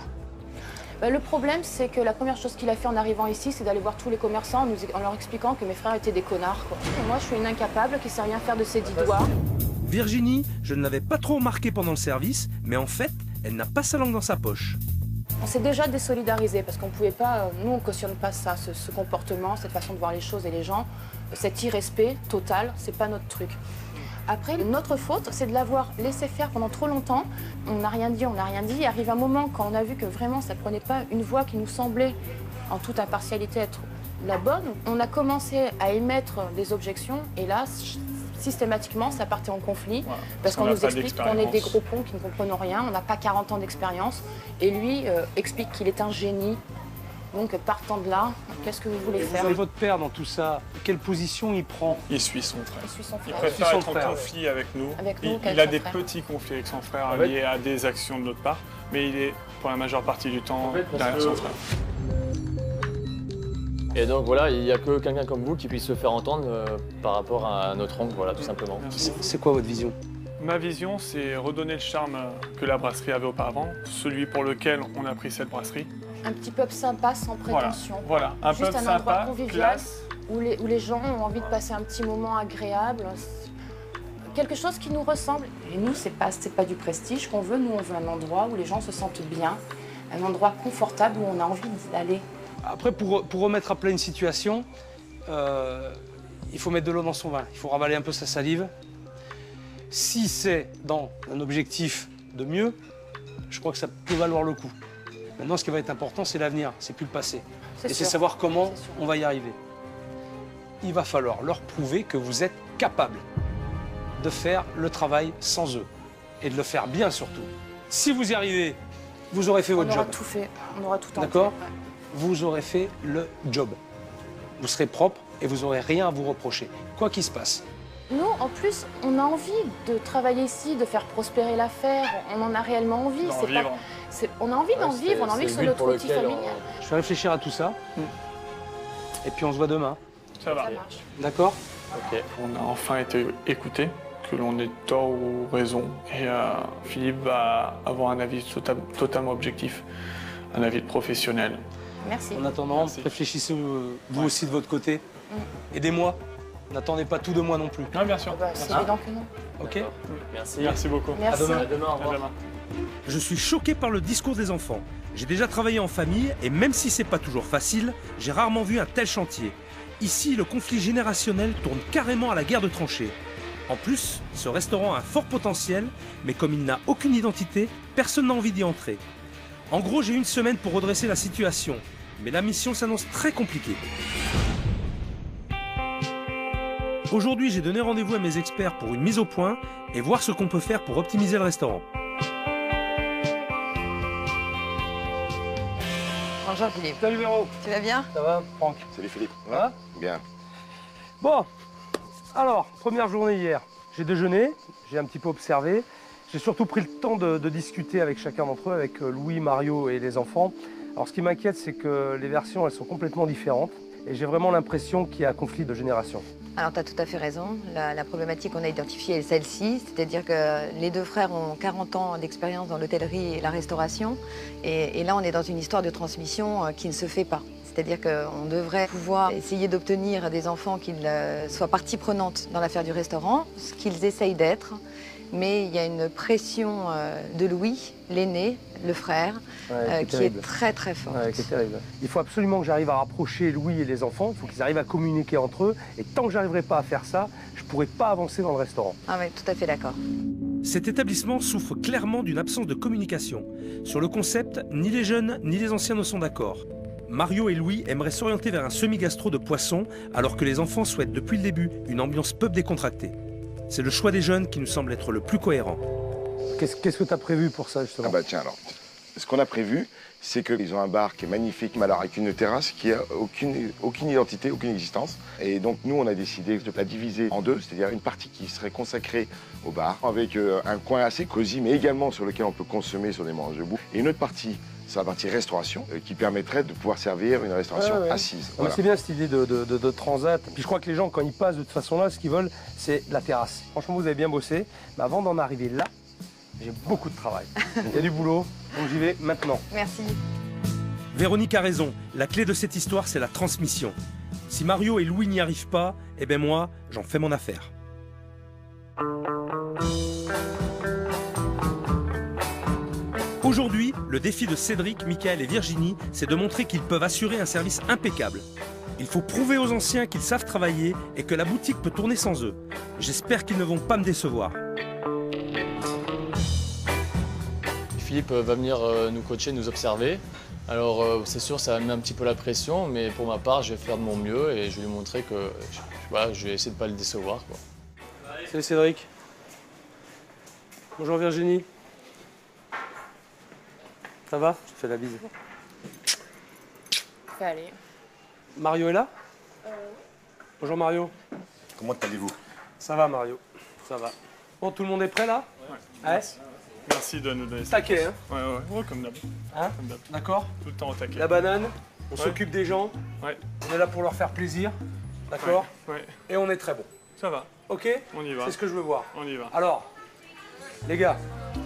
Le problème, c'est que la première chose qu'il a fait en arrivant ici, c'est d'aller voir tous les commerçants en leur expliquant que mes frères étaient des connards, quoi. Et moi, je suis une incapable qui sait rien faire de ses 10 doigts. Virginie, je ne l'avais pas trop remarqué pendant le service, mais en fait, elle n'a pas sa langue dans sa poche. On s'est déjà désolidarisé parce qu'on ne pouvait pas, nous on ne cautionne pas ça, ce comportement, cette façon de voir les choses et les gens, cet irrespect total, c'est pas notre truc. Après, notre faute, c'est de l'avoir laissé faire pendant trop longtemps. On n'a rien dit, on n'a rien dit. Il arrive un moment quand on a vu que vraiment ça ne prenait pas une voix qui nous semblait, en toute impartialité, être la bonne. On a commencé à émettre des objections et là, systématiquement, ça partait en conflit. Voilà, parce qu'on nous explique qu'on est des gros cons qui ne comprennent rien, on n'a pas 40 ans d'expérience. Et lui explique qu'il est un génie. Donc, partant de là, qu'est-ce que vous voulez faire? Et votre père, dans tout ça, quelle position il prend? Il suit son frère. Il suit son frère. Il préfère être en conflit avec nous. Il a des petits conflits avec son frère liés à des actions de notre part, mais il est, pour la majeure partie du temps, derrière son frère. Et donc voilà, il n'y a que quelqu'un comme vous qui puisse se faire entendre par rapport à notre oncle, voilà, tout simplement. C'est quoi votre vision? Ma vision, c'est redonner le charme que la brasserie avait auparavant, celui pour lequel on a pris cette brasserie. Un petit pub sympa, sans prétention. Voilà, un juste pub un endroit sympa, convivial, classe. où les gens ont envie de passer un petit moment agréable. Quelque chose qui nous ressemble. Et nous, c'est pas du prestige qu'on veut. Nous, on veut un endroit où les gens se sentent bien, un endroit confortable où on a envie d'aller. Après, pour remettre à plat une situation, il faut mettre de l'eau dans son vin. Il faut ravaler un peu sa salive. Si c'est dans un objectif de mieux, je crois que ça peut valoir le coup. Maintenant, ce qui va être important, c'est l'avenir, c'est plus le passé. Et c'est savoir comment on va y arriver. Il va falloir leur prouver que vous êtes capable de faire le travail sans eux. Et de le faire bien surtout. Si vous y arrivez, vous aurez fait votre job. On aura tout fait, on aura tout tenté. D'accord ? Vous aurez fait le job. Vous serez propre et vous n'aurez rien à vous reprocher, quoi qu'il se passe. Nous, en plus, on a envie de travailler ici, de faire prospérer l'affaire. On en a réellement envie. On a envie d'en vivre, on a envie que ce soit notre outil familial. Je vais réfléchir à tout ça. Et puis on se voit demain. Ça va. Ça marche. D'accord ? Ok. On a enfin été écoutés, que l'on ait tort ou raison. Et Philippe va avoir un avis totalement objectif, un avis de professionnel. Merci. En attendant, réfléchissez vous aussi de votre côté. Aidez-moi. N'attendez pas tout de moi non plus. Non, bien sûr. C'est évident que non. Ok ? Merci. Merci beaucoup. Merci. À demain. À demain, au revoir. À demain. Je suis choqué par le discours des enfants. J'ai déjà travaillé en famille et même si c'est pas toujours facile, j'ai rarement vu un tel chantier. Ici, le conflit générationnel tourne carrément à la guerre de tranchées. En plus, ce restaurant a un fort potentiel, mais comme il n'a aucune identité, personne n'a envie d'y entrer. En gros, j'ai une semaine pour redresser la situation, mais la mission s'annonce très compliquée. Aujourd'hui, j'ai donné rendez-vous à mes experts pour une mise au point et voir ce qu'on peut faire pour optimiser le restaurant. Bonjour Philippe. Salut Véro. Tu vas bien? Ça va, Franck? Salut Philippe. Ça va? Bien. Bon, alors, première journée hier. J'ai déjeuné, j'ai un petit peu observé. J'ai surtout pris le temps de discuter avec chacun d'entre eux, avec Louis, Mario et les enfants. Alors ce qui m'inquiète, c'est que les versions, elles sont complètement différentes. Et j'ai vraiment l'impression qu'il y a un conflit de génération. Alors, tu as tout à fait raison. La problématique qu'on a identifiée est celle-ci, c'est-à-dire que les deux frères ont 40 ans d'expérience dans l'hôtellerie et la restauration. Et là, on est dans une histoire de transmission qui ne se fait pas. C'est-à-dire qu'on devrait pouvoir essayer d'obtenir des enfants qu'ils soient partie prenante dans l'affaire du restaurant, ce qu'ils essayent d'être. Mais il y a une pression de Louis, l'aîné, le frère, qui est très très forte. Ouais, qui est terrible. Il faut absolument que j'arrive à rapprocher Louis et les enfants, il faut qu'ils arrivent à communiquer entre eux. Et tant que j'arriverai pas à faire ça, je ne pourrai pas avancer dans le restaurant. Ah oui, tout à fait d'accord. Cet établissement souffre clairement d'une absence de communication. Sur le concept, ni les jeunes ni les anciens ne sont d'accord. Mario et Louis aimeraient s'orienter vers un semi-gastro de poisson, alors que les enfants souhaitent depuis le début une ambiance pub décontractée. C'est le choix des jeunes qui nous semble être le plus cohérent. Qu'est-ce que tu as prévu pour ça, justement? Ah bah tiens alors, ce qu'on a prévu, c'est qu'ils ont un bar qui est magnifique, mais alors avec une terrasse qui n'a aucune identité, aucune existence. Et donc nous, on a décidé de la diviser en deux, c'est-à-dire une partie qui serait consacrée au bar, avec un coin assez cosy, mais également sur lequel on peut consommer sur des manches debout. Et une autre partie, c'est la partie restauration, qui permettrait de pouvoir servir une restauration assise. Voilà. C'est bien cette idée de transat. Puis je crois que les gens, quand ils passent de toute façon là, ce qu'ils veulent, c'est la terrasse. Franchement, vous avez bien bossé. Mais avant d'en arriver là, j'ai beaucoup de travail. Il y a du boulot, donc j'y vais maintenant. Merci. Véronique a raison, la clé de cette histoire, c'est la transmission. Si Mario et Louis n'y arrivent pas, eh ben moi, j'en fais mon affaire. Aujourd'hui, le défi de Cédric, Michael et Virginie, c'est de montrer qu'ils peuvent assurer un service impeccable. Il faut prouver aux anciens qu'ils savent travailler et que la boutique peut tourner sans eux. J'espère qu'ils ne vont pas me décevoir. Philippe va venir nous coacher, nous observer. Alors c'est sûr, ça met un petit peu la pression, mais pour ma part, je vais faire de mon mieux et je vais lui montrer que voilà, je vais essayer de ne pas le décevoir, quoi. Salut Cédric. Bonjour Virginie. Ça va? Je te fais la bise. Allez. Mario est là? Bonjour Mario. Comment allez-vous? Ça va Mario, ça va. Bon, tout le monde est prêt là? Ouais. Ouais. Merci de nous donner ça. Taquet, hein? Ouais, comme d'hab. Hein? Comme d'hab. D'accord? Tout le temps au taquet. La banane, on Ouais. s'occupe des gens, Ouais. on est là pour leur faire plaisir, d'accord? Ouais. Et on est très bon. Ça va. Ok? On y va. C'est ce que je veux voir. On y va. Alors, les gars,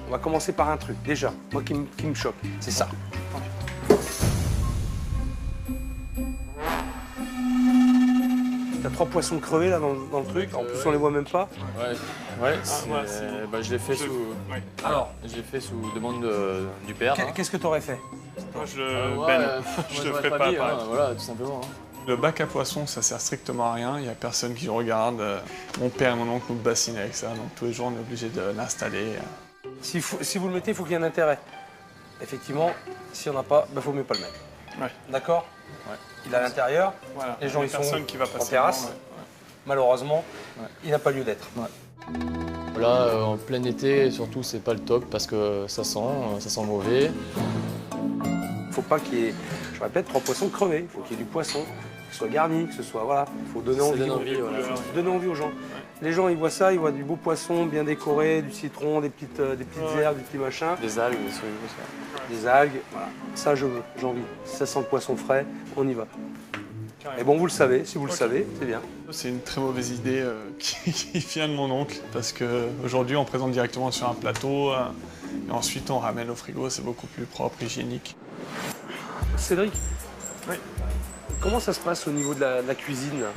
on va commencer par un truc, déjà, moi qui me choque, c'est ça. T'as 3 poissons crevés là dans le truc, en plus on les voit même pas. Ouais, ouais, je l'ai fait sous. Ouais. Alors, Je l'ai fait sous demande du père. hein. qu'est-ce que t'aurais fait? Moi, je Ouais, baigne. moi, Je te j'aurais ferai pas pas mis, hein, apparaître. voilà, tout simplement. hein. Le bac à poissons, ça sert strictement à rien. Il n'y a personne qui regarde. Mon père et mon oncle nous bassinent avec ça. Donc tous les jours, on est obligé de l'installer. Si vous le mettez, il faut qu'il y ait un intérêt. Effectivement, si on n'a pas, il faut mieux pas le mettre. Ouais. D'accord? Ouais. Il est à l'intérieur, Voilà. Les gens, Il y a ils sont personne qui va passer en terrasse. devant, ouais. malheureusement, Ouais. il n'a pas lieu d'être. Là, en plein été, surtout, c'est pas le top parce que ça sent mauvais. Il ne faut pas qu'il y ait, je répète, 3 poissons crevés. Il faut qu'il y ait du poisson, que ce soit garni, que ce soit, voilà. Il faut donner Ça envie. donne envie, voilà. Donner envie aux gens. Les gens, ils voient ça, ils voient du beau poisson bien décoré, du citron, des petites herbes, des petits machins, Des algues, des trucs comme ça. des algues. Voilà. Ça, je veux, j'ai envie. Si ça sent le poisson frais, on y va. Et bon, vous le savez, si vous le savez, c'est bien. C'est une très mauvaise idée qui vient de mon oncle parce qu'aujourd'hui, on présente directement sur un plateau et ensuite on ramène au frigo. C'est beaucoup plus propre, hygiénique. Cédric, Oui. comment ça se passe au niveau de la cuisine, là,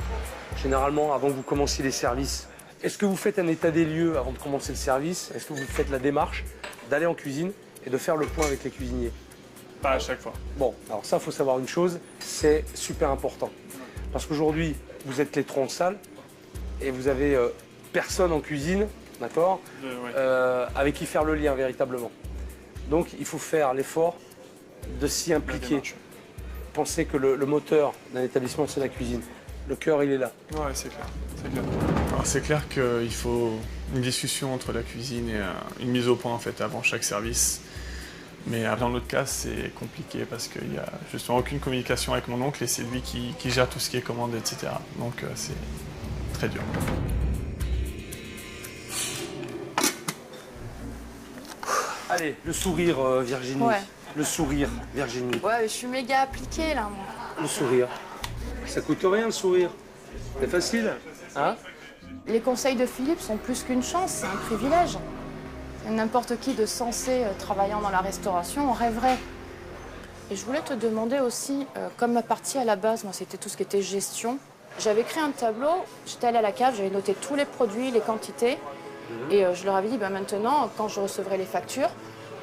généralement, avant que vous commenciez les services? Est-ce que vous faites un état des lieux avant de commencer le service? Est-ce que vous faites la démarche d'aller en cuisine et de faire le point avec les cuisiniers? Pas à chaque fois. Bon, alors ça, il faut savoir une chose, c'est super important. Parce qu'aujourd'hui, vous êtes les 30 salles et vous avez personne en cuisine, d'accord, Ouais. avec qui faire le lien véritablement. Donc, il faut faire l'effort de s'y impliquer. Pensez que le moteur d'un établissement, c'est la cuisine. Le cœur, il est là. Ouais, c'est clair. C'est clair. Alors, c'est clair qu'il faut une discussion entre la cuisine et une mise au point en fait avant chaque service. Mais dans notre cas, c'est compliqué parce qu'il n'y a justement aucune communication avec mon oncle et c'est lui qui gère tout ce qui est commande, etc. Donc c'est très dur. Allez, le sourire, Virginie. Ouais. Le sourire, Virginie. Ouais, je suis méga appliquée là, moi. Le sourire. Ça coûte rien, le sourire. C'est facile, hein? Les conseils de Philippe sont plus qu'une chance, c'est un privilège. N'importe qui de censé travaillant dans la restauration en rêverait. Et je voulais te demander aussi, comme ma partie à la base, moi c'était tout ce qui était gestion, j'avais créé un tableau, j'étais allée à la cave, j'avais noté tous les produits, les quantités, et je leur avais dit, maintenant, quand je recevrai les factures,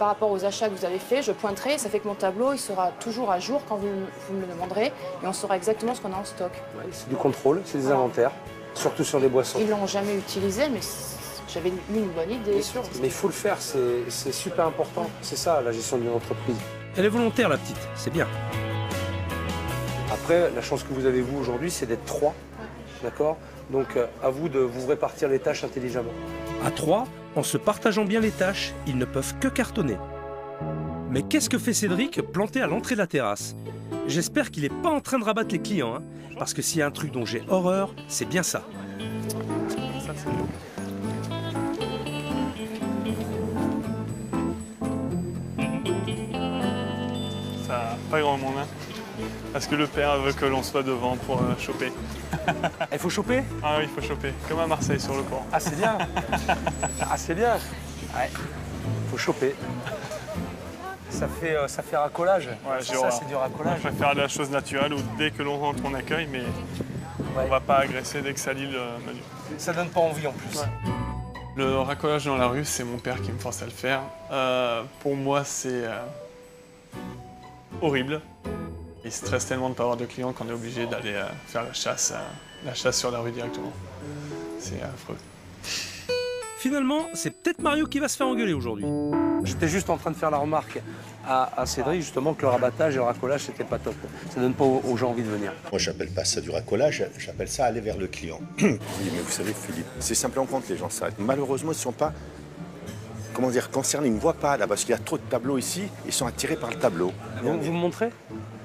par rapport aux achats que vous avez faits, je pointerai, et ça fait que mon tableau, il sera toujours à jour quand vous me le demanderez, et on saura exactement ce qu'on a en stock. Ouais, c'est du contrôle, c'est des inventaires, surtout sur des boissons. Ils l'ont jamais utilisé, mais j'avais eu une bonne idée. Bien sûr, mais il faut le faire, c'est super important. C'est ça, la gestion d'une entreprise. Elle est volontaire, la petite, c'est bien. Après, la chance que vous avez, vous, aujourd'hui, c'est d'être 3, d'accord? Donc, à vous de vous répartir les tâches intelligemment. À 3, en se partageant bien les tâches, ils ne peuvent que cartonner. Mais qu'est-ce que fait Cédric planté à l'entrée de la terrasse? J'espère qu'il n'est pas en train de rabattre les clients, hein, parce que s'il y a un truc dont j'ai horreur, c'est bien ça. Ça, c'est... Ça, pas grand monde, hein. Parce que le père veut que l'on soit devant pour choper. Il faut choper? Ah oui, il faut choper, comme à Marseille sur le port. Ah, c'est bien. Ah, c'est bien. Ouais, faut choper. Ça fait racolage. Ouais, j'ai ça, horreur. c'est du Moi, racolage. je préfère la chose naturelle où dès que l'on rentre, on accueille, mais Ouais. on va pas agresser dès que ça lit le menu. Ça donne pas envie en plus. Ouais. Le racolage dans la rue, c'est mon père qui me force à le faire. Pour moi, c'est horrible. Il stresse tellement de ne pas avoir de clients qu'on est obligé d'aller faire la chasse sur la rue directement. C'est affreux. Finalement, c'est peut-être Mario qui va se faire engueuler aujourd'hui. J'étais juste en train de faire la remarque à Cédric, justement, que le rabattage et le racolage, c'était pas top. Ça donne pas aux gens envie de venir. Moi, j'appelle pas ça du racolage, j'appelle ça aller vers le client. Oui, mais vous savez, Philippe, c'est simplement quand les gens s'arrêtent. Malheureusement, ils ne sont pas, comment dire, concernés. Ils ne voient pas, là, parce qu'il y a trop de tableaux ici. Ils sont attirés par le tableau. Vous me montrez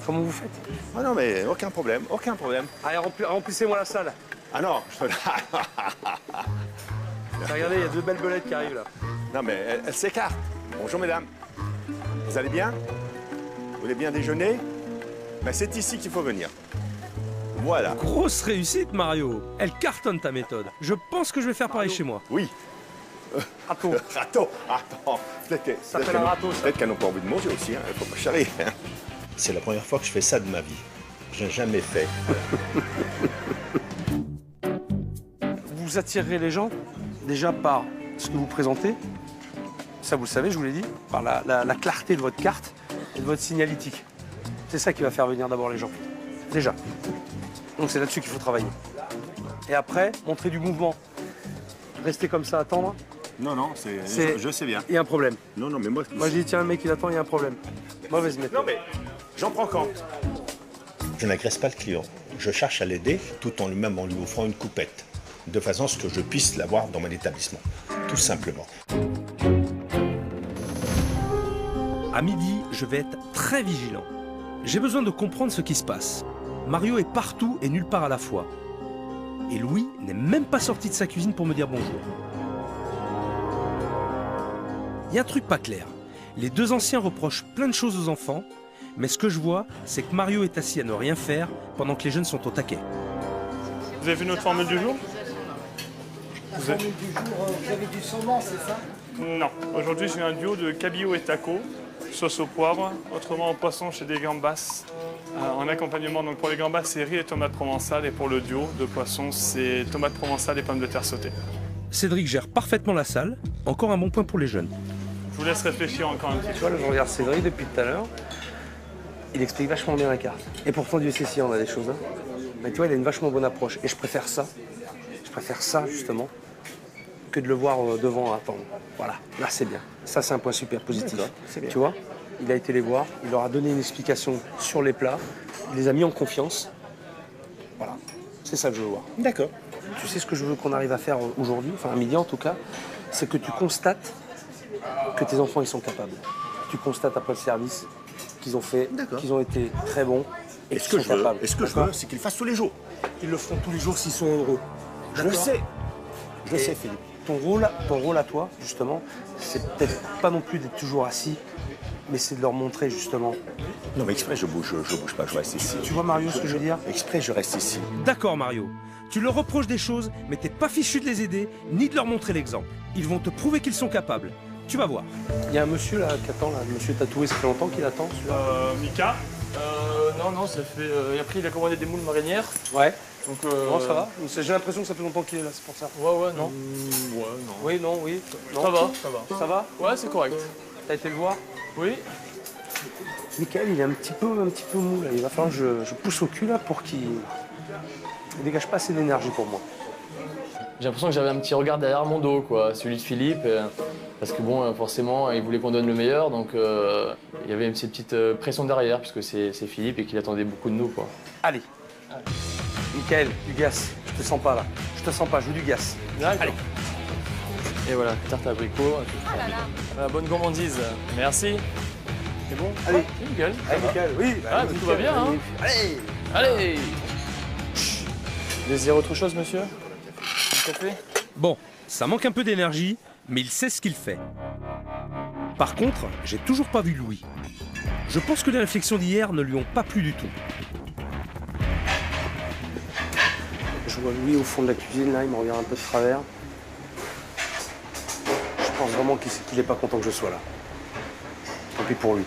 comment vous faites? Ah non, mais aucun problème, aucun problème. Allez, remplissez-moi la salle. Ah non, Regardez, il y a 2 belles belettes qui arrivent là. non, mais elle s'écarte. Bonjour, mesdames. Vous allez bien? Vous voulez bien déjeuner? Ben, c'est ici qu'il faut venir. Voilà. Grosse réussite, Mario. Elle cartonne ta méthode. Je pense que je vais faire pareil chez moi. Oui. Râteau. Râteau. Attends. Ça s'appelle un râteau, ça. Peut-être qu'elles n'ont pas envie de manger aussi, hein. Il faut pas charrier. C'est la première fois que je fais ça de ma vie. Je n'ai jamais fait. Vous attirerez les gens déjà par ce que vous présentez. Ça, vous le savez, je vous l'ai dit, par la clarté de votre carte et de votre signalétique. C'est ça qui va faire venir d'abord les gens. Déjà. Donc c'est là-dessus qu'il faut travailler. Et après, montrer du mouvement. Rester comme ça, attendre. Non, non, je sais bien. Il y a un problème. Non, non, mais moi... Moi, j'ai dit, tiens, le mec, il attend, il y a un problème. Mauvaise méthode. Non, mais j'en prends compte. Je n'agresse pas le client. Je cherche à l'aider tout en lui-même en lui offrant une coupette, de façon à ce que je puisse l'avoir dans mon établissement. Tout simplement. À midi, je vais être très vigilant. J'ai besoin de comprendre ce qui se passe. Mario est partout et nulle part à la fois. Et Louis n'est même pas sorti de sa cuisine pour me dire bonjour. Il y a un truc pas clair. Les 2 anciens reprochent plein de choses aux enfants, mais ce que je vois, c'est que Mario est assis à ne rien faire pendant que les jeunes sont au taquet. Vous avez vu notre formule du jour? Vous avez du saumon, c'est ça? Non. Aujourd'hui, j'ai un duo de cabillaud et taco, sauce au poivre, autrement en poisson chez des gambas. En accompagnement, donc pour les gambas, c'est riz et tomates provençales, et pour le duo de poisson, c'est tomates provençales et pommes de terre sautées. Cédric gère parfaitement la salle, encore un bon point pour les jeunes. Je vous laisse réfléchir encore un petit peu. Tu vois, là, je regarde Cédric depuis tout à l'heure. Il explique vachement bien la carte. Et pourtant, Dieu sait si on a des choses. Hein. Mais tu vois, il a une vachement bonne approche. Et je préfère ça. Je préfère ça, justement, que de le voir devant à attendre. Voilà, là, c'est bien. Ça, c'est un point super positif. Tu vois, il a été les voir, il leur a donné une explication sur les plats, il les a mis en confiance. Voilà, c'est ça que je veux voir. D'accord. Tu sais ce que je veux qu'on arrive à faire aujourd'hui, enfin à midi en tout cas, c'est que tu constates que tes enfants, ils sont capables. Tu constates après le service qu'ils ont fait, qu'ils ont été très bons et qu'ils sont capables. Et ce que je veux, c'est qu'ils le fassent tous les jours. Ils le feront tous les jours s'ils sont heureux. Je le sais. Je le sais, Philippe. Ton rôle à toi, justement, c'est peut-être pas non plus d'être toujours assis, mais c'est de leur montrer, justement. Non, mais exprès, je bouge pas, je reste ici. Tu vois, Mario, ce que je veux dire? Exprès, je reste ici. D'accord, Mario. Tu leur reproches des choses, mais t'es pas fichu de les aider, ni de leur montrer l'exemple. Ils vont te prouver qu'ils sont capables. Tu vas voir. Il y a un monsieur là qui attend, là, le monsieur tatoué, ça fait longtemps qu'il attend, celui-là. Mika Non, ça fait... après, il a commandé des moules marinières. Ouais. Donc, Non, ça va. J'ai l'impression que ça fait longtemps qu'il est là, c'est pour ça. Ouais, non. Ouais, non. Oui, non, oui. Non. Ça va. Ça va? Ouais, c'est correct. T'as été le voir? Oui. Michael, il est un petit peu mou là. Il va falloir que je pousse au cul là pour qu'il ne dégage pas assez d'énergie pour moi. J'ai l'impression que j'avais un petit regard derrière mon dos, quoi, celui de Philippe. Parce que bon, forcément, il voulait qu'on donne le meilleur, donc il y avait une petite pression derrière, puisque c'est Philippe et qu'il attendait beaucoup de nous, quoi. Allez. Michael, du gaz. Je te sens pas là. Je te sens pas, je veux du gaz. Allez. Et voilà, tarte à abricot. Bonne gourmandise. Merci. C'est bon? Allez. Ouais, nickel. Allez, Michael, oui. Tout va bien, hein. Allez. Vous désirez autre chose, monsieur? Un café? Bon, ça manque un peu d'énergie, mais il sait ce qu'il fait. Par contre, j'ai toujours pas vu Louis. Je pense que les réflexions d'hier ne lui ont pas plu du tout. Je vois Louis au fond de la cuisine, là, il me regarde un peu de travers. Je pense vraiment qu'il n'est pas content que je sois là. Tant pis pour lui.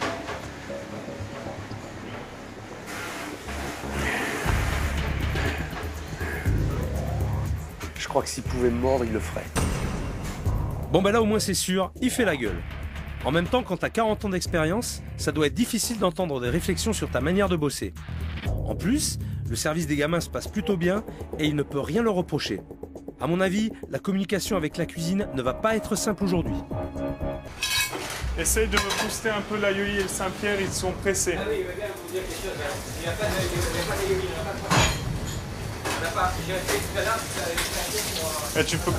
Je crois que s'il pouvait me mordre, il le ferait. Bon bah là au moins c'est sûr, il fait la gueule. En même temps, quand t'as 40 ans d'expérience, ça doit être difficile d'entendre des réflexions sur ta manière de bosser. En plus, le service des gamins se passe plutôt bien et il ne peut rien leur reprocher. À mon avis, la communication avec la cuisine ne va pas être simple aujourd'hui. Essaye de me booster un peu l'Aioli et le Saint-Pierre, ils sont pressés. Ah oui, il va bien vous dire quelque chose. Il n'y a pas d'Aioli, on n'a pas. J'ai fait expérience avec la pour... Et tu peux...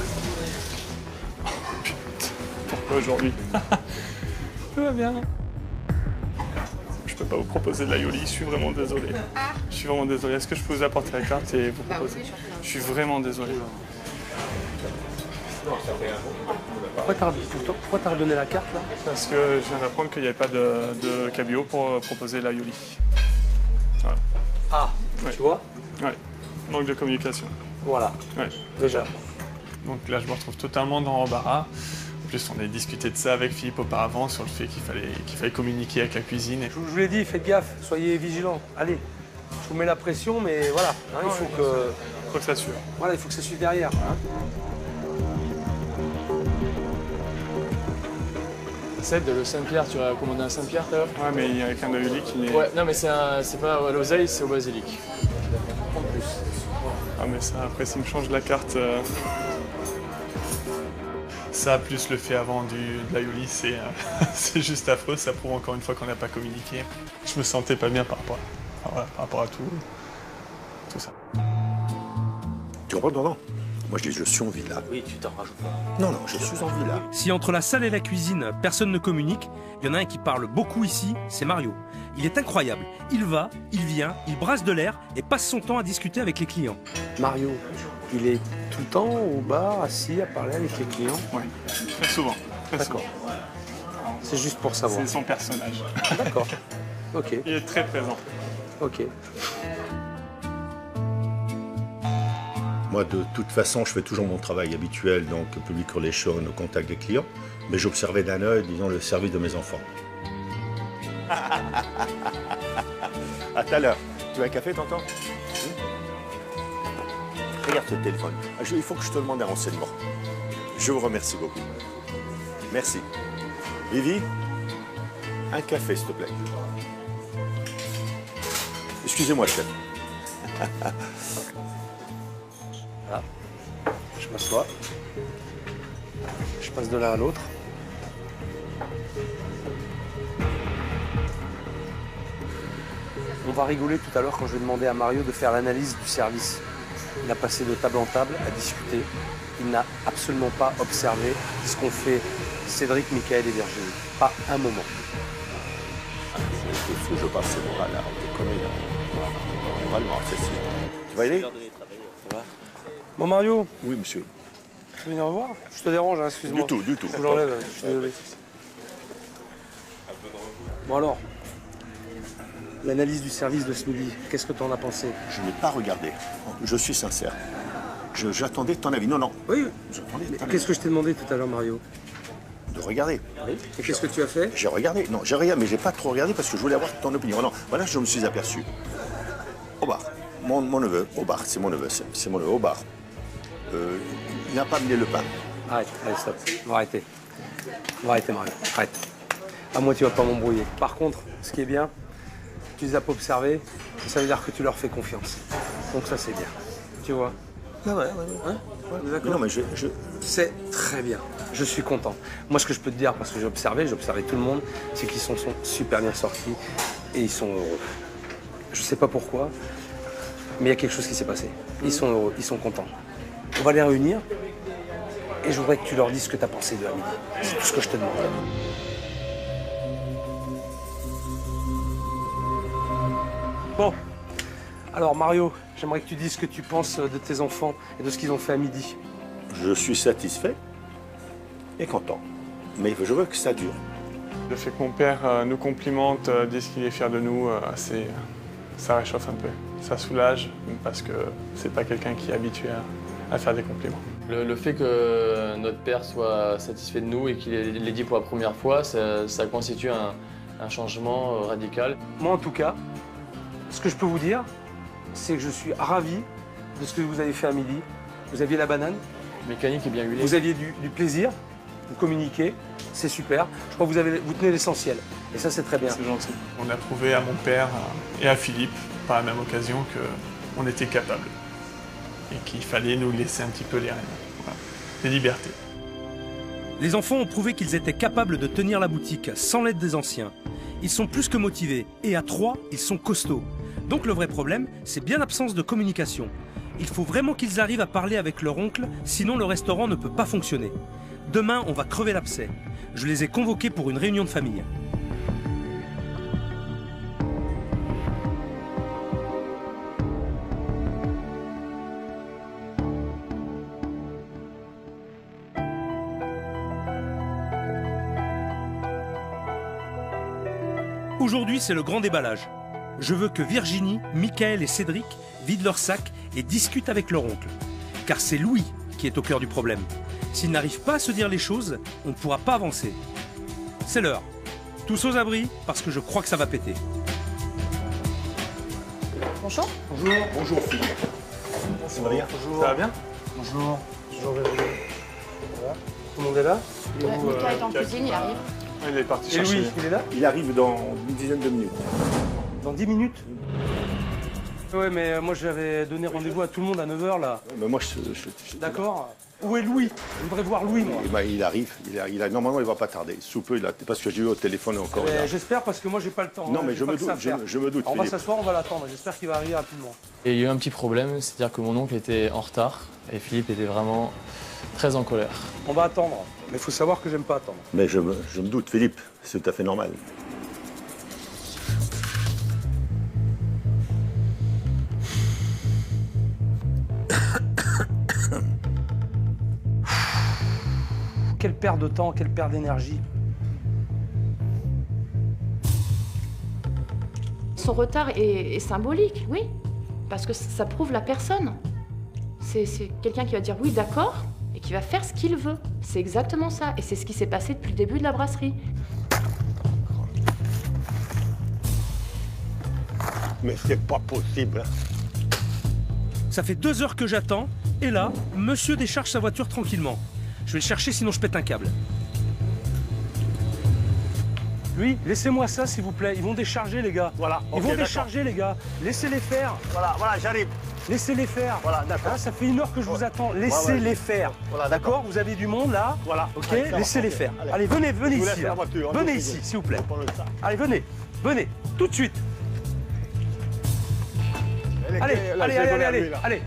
Oh, putain, pourquoi aujourd'hui? Tout va bien. Je peux pas vous proposer de l'Aioli, je suis vraiment désolé. Je suis vraiment désolé. Est-ce que je peux vous apporter la carte et vous proposer? Je suis vraiment désolé. Pourquoi t'as redonné la carte là? Parce que je viens d'apprendre qu'il n'y avait pas de cabillaud pour proposer l'Aioli. Voilà. Ah, ouais. Tu vois? Ouais, manque de communication. Voilà, ouais. Déjà. Donc là, je me retrouve totalement dans l'embarras. En plus, on a discuté de ça avec Philippe auparavant, sur le fait qu'il fallait communiquer avec la cuisine. Je vous l'ai dit, faites gaffe, soyez vigilants. Allez, je vous mets la pression, mais voilà, hein, il faut que ça suive. Voilà, il faut que ça suive derrière. Hein. Seb, le Saint-Pierre, tu as commandé un Saint-Pierre tout à l'heure? Ouais, mais avec un Aioli qui n'est... Ouais, non, mais c'est pas à l'oseille, c'est au basilic. En plus. Ah, mais ça, après, s'il me change la carte... Ça, plus le fait avant de l'Aioli, c'est juste affreux. Ça prouve encore une fois qu'on n'a pas communiqué. Je me sentais pas bien par rapport à tout ça. Tu comprends? Non. Moi, je suis en villa. Oui, tu t'en rajoutes pas. Non, je suis en villa. Si entre la salle et la cuisine, personne ne communique, il y en a un qui parle beaucoup ici, c'est Mario. Il est incroyable. Il va, il vient, il brasse de l'air et passe son temps à discuter avec les clients. Mario, il est tout le temps au bar, assis, à parler avec les clients? Oui, très souvent. D'accord. C'est juste pour savoir. C'est son personnage. D'accord. Ok. Il est très présent. Ok. Moi, de toute façon, je fais toujours mon travail habituel, donc public relation, au contact des clients, mais j'observais d'un œil, disons, le service de mes enfants. À tout à l'heure. Tu veux un café, t'entends? Regarde ce téléphone. Il faut que je te demande un renseignement. Je vous remercie beaucoup. Merci. Vivi, un café, s'il te plaît. Excusez-moi, chef. Voilà. Je m'assois. Je passe de l'un à l'autre. On va rigoler tout à l'heure quand je vais demander à Mario de faire l'analyse du service. Il a passé de table en table à discuter. Il n'a absolument pas observé ce qu'ont fait Cédric, Michael et Virginie. Pas un moment. Il faut que je passe ces bras là. On déconne là. Vraiment, c'est sûr. Tu vas y aller? Bon Mario. Oui, monsieur. Tu veux venir me voir? Je te dérange, hein, excuse-moi. Du tout, du tout. Je l'enlève, je suis désolé. Bon alors, l'analyse du service de ce midi, qu'est-ce que tu en as pensé? Je n'ai pas regardé. Je suis sincère. J'attendais ton avis. Non. Oui. J'attendais ton Qu'est-ce avis. que je t'ai demandé tout à l'heure, Mario? De regarder. Oui. Et qu'est-ce que tu as fait? J'ai regardé. Non, j'ai regardé, mais j'ai pas trop regardé parce que je voulais avoir ton opinion. Non, voilà, je me suis aperçu. Au bar. Mon neveu, au bar. C'est mon neveu. C'est mon neveu, au bar. Il n'a pas amené le pain. Arrête, allez, stop. On va arrêter. On va arrêter, Mario. Arrête. À moi, tu vas pas m'embrouiller. Par contre, ce qui est bien, tu les as pas observés, ça veut dire que tu leur fais confiance. Donc ça, c'est bien. Tu vois? Ah ouais. Hein? Mais non, mais je... C'est très bien. Je suis content. Moi, ce que je peux te dire, parce que j'ai observé tout le monde, c'est qu'ils sont super bien sortis et ils sont heureux. Je sais pas pourquoi, mais il y a quelque chose qui s'est passé. Ils sont heureux, ils sont contents. On va les réunir et je voudrais que tu leur dises ce que tu as pensé de à midi. C'est tout ce que je te demande. Bon, alors Mario, j'aimerais que tu dises ce que tu penses de tes enfants et de ce qu'ils ont fait à midi. Je suis satisfait et content. Mais je veux que ça dure. Le fait que mon père nous complimente, dise qu'il est fier de nous, ça réchauffe un peu. Ça soulage parce que c'est pas quelqu'un qui est habitué à faire des compliments. Le fait que notre père soit satisfait de nous et qu'il l'ait dit pour la première fois, ça constitue un changement radical. Moi, en tout cas, ce que je peux vous dire, c'est que je suis ravi de ce que vous avez fait à midi. Vous aviez la banane. Mécanique est bien huilée. Vous aviez du plaisir. vous communiquez, c'est super. Je crois que vous tenez l'essentiel. Et ça, c'est très bien. C'est gentil. On a prouvé à mon père et à Philippe, par la même occasion, qu'on était capables. Et qu'il fallait nous laisser un petit peu les rênes. Voilà. Des libertés. Les enfants ont prouvé qu'ils étaient capables de tenir la boutique sans l'aide des anciens. Ils sont plus que motivés, et à 3, ils sont costauds. Donc le vrai problème, c'est bien l'absence de communication. Il faut vraiment qu'ils arrivent à parler avec leur oncle, sinon le restaurant ne peut pas fonctionner. Demain, on va crever l'abcès. Je les ai convoqués pour une réunion de famille. Aujourd'hui, c'est le grand déballage. Je veux que Virginie, Michael et Cédric vident leur sac et discutent avec leur oncle. Car c'est Louis qui est au cœur du problème. S'ils n'arrivent pas à se dire les choses, on ne pourra pas avancer. C'est l'heure. Tous aux abris, parce que je crois que ça va péter. Bonjour. Bonjour. Bonjour Philippe. Ça va bien? Bonjour. Ça va bien? Bonjour. Bonjour, Virginie. Ça va? Tout le monde est là? Michael est en cuisine, il arrive. Il est parti Et chercher. Louis, il est là? Il arrive dans une dizaine de minutes. Dans 10 minutes? Ouais, mais moi j'avais donné rendez-vous à tout le monde à 9h là. Mais moi, D'accord. Où est Louis? Je voudrais voir Louis, moi. Eh ben, il arrive. Normalement, il va pas tarder. Sous peu, parce que j'ai eu au téléphone encore. J'espère parce que moi j'ai pas le temps. Non, hein, mais j'ai je pas me que ça à doute. faire. Je me doute. Alors, on va Philippe. s'asseoir, on va l'attendre. J'espère qu'il va arriver rapidement. Et il y a eu un petit problème, c'est-à-dire que mon oncle était en retard et Philippe était vraiment très en colère. On va attendre. Mais il faut savoir que j'aime pas attendre. Mais je me doute, Philippe. C'est tout à fait normal. Quelle perte de temps, quelle perte d'énergie. Son retard est symbolique, oui, parce que ça prouve la personne. C'est quelqu'un qui va dire oui, d'accord, et qui va faire ce qu'il veut. C'est exactement ça, et c'est ce qui s'est passé depuis le début de la brasserie. Mais c'est pas possible. Ça fait 2 heures que j'attends, et là, monsieur décharge sa voiture tranquillement. Je vais le chercher, sinon je pète un câble. Lui, laissez-moi ça, s'il vous plaît. Ils vont décharger, les gars. Voilà. Ils vont décharger, les gars. Laissez-les faire. Voilà, j'arrive. Laissez-les faire. Voilà, d'accord. Hein, ça fait 1 heure que je vous attends. Laissez-les faire. Voilà, d'accord. Vous avez du monde là. Voilà. Ok, Allez, laissez-les ok. faire. Allez. Allez, venez Je vous ici. laisse la là. voiture, Venez je ici, vous s'il vous plaît. je prends le sac. Allez, venez, tout de suite. Allez, allez.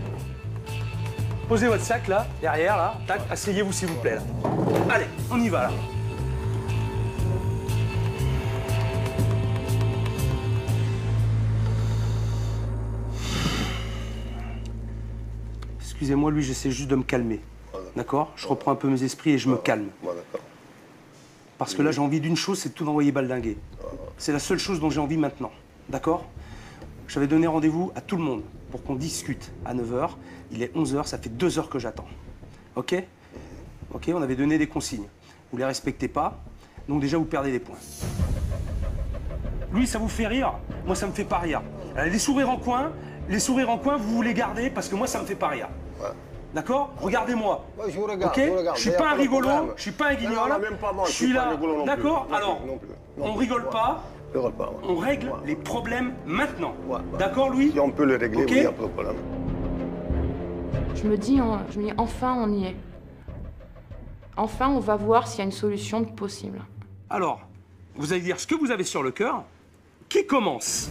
Posez votre sac là, derrière là. Tac, asseyez-vous s'il vous plaît là. Allez, on y va là. Excusez-moi, lui, j'essaie juste de me calmer. D'accord? Je reprends un peu mes esprits et je me calme. Parce que là, j'ai envie d'une chose, c'est de tout envoyer baldinguer. C'est la seule chose dont j'ai envie maintenant. D'accord? J'avais donné rendez-vous à tout le monde pour qu'on discute à 9h. Il est 11h, ça fait 2 heures que j'attends. Ok? Ok, on avait donné des consignes. Vous les respectez pas, donc déjà vous perdez des points. Lui, ça vous fait rire? Moi, ça me fait pas rire. Les sourires en coin, vous les gardez parce que moi, ça me fait pas rire. D'accord? Regardez-moi. Ouais, je vous regarde, Ok? je vous regarde. Je suis Mais pas y a un pas de rigolo, problème. je suis pas un guignol. Non, même pas moi, je je suis suis pas là. rigolo non plus. D'accord? Non plus, Alors, non plus. on rigole pas. Je rigole pas. On règle les problèmes maintenant. Ouais. D'accord, Louis? Si on peut le régler, Ok. oui, il n'y a pas de problème. Je me dis, enfin, on y est. Enfin, on va voir s'il y a une solution possible. Alors, vous allez dire ce que vous avez sur le cœur. Qui commence?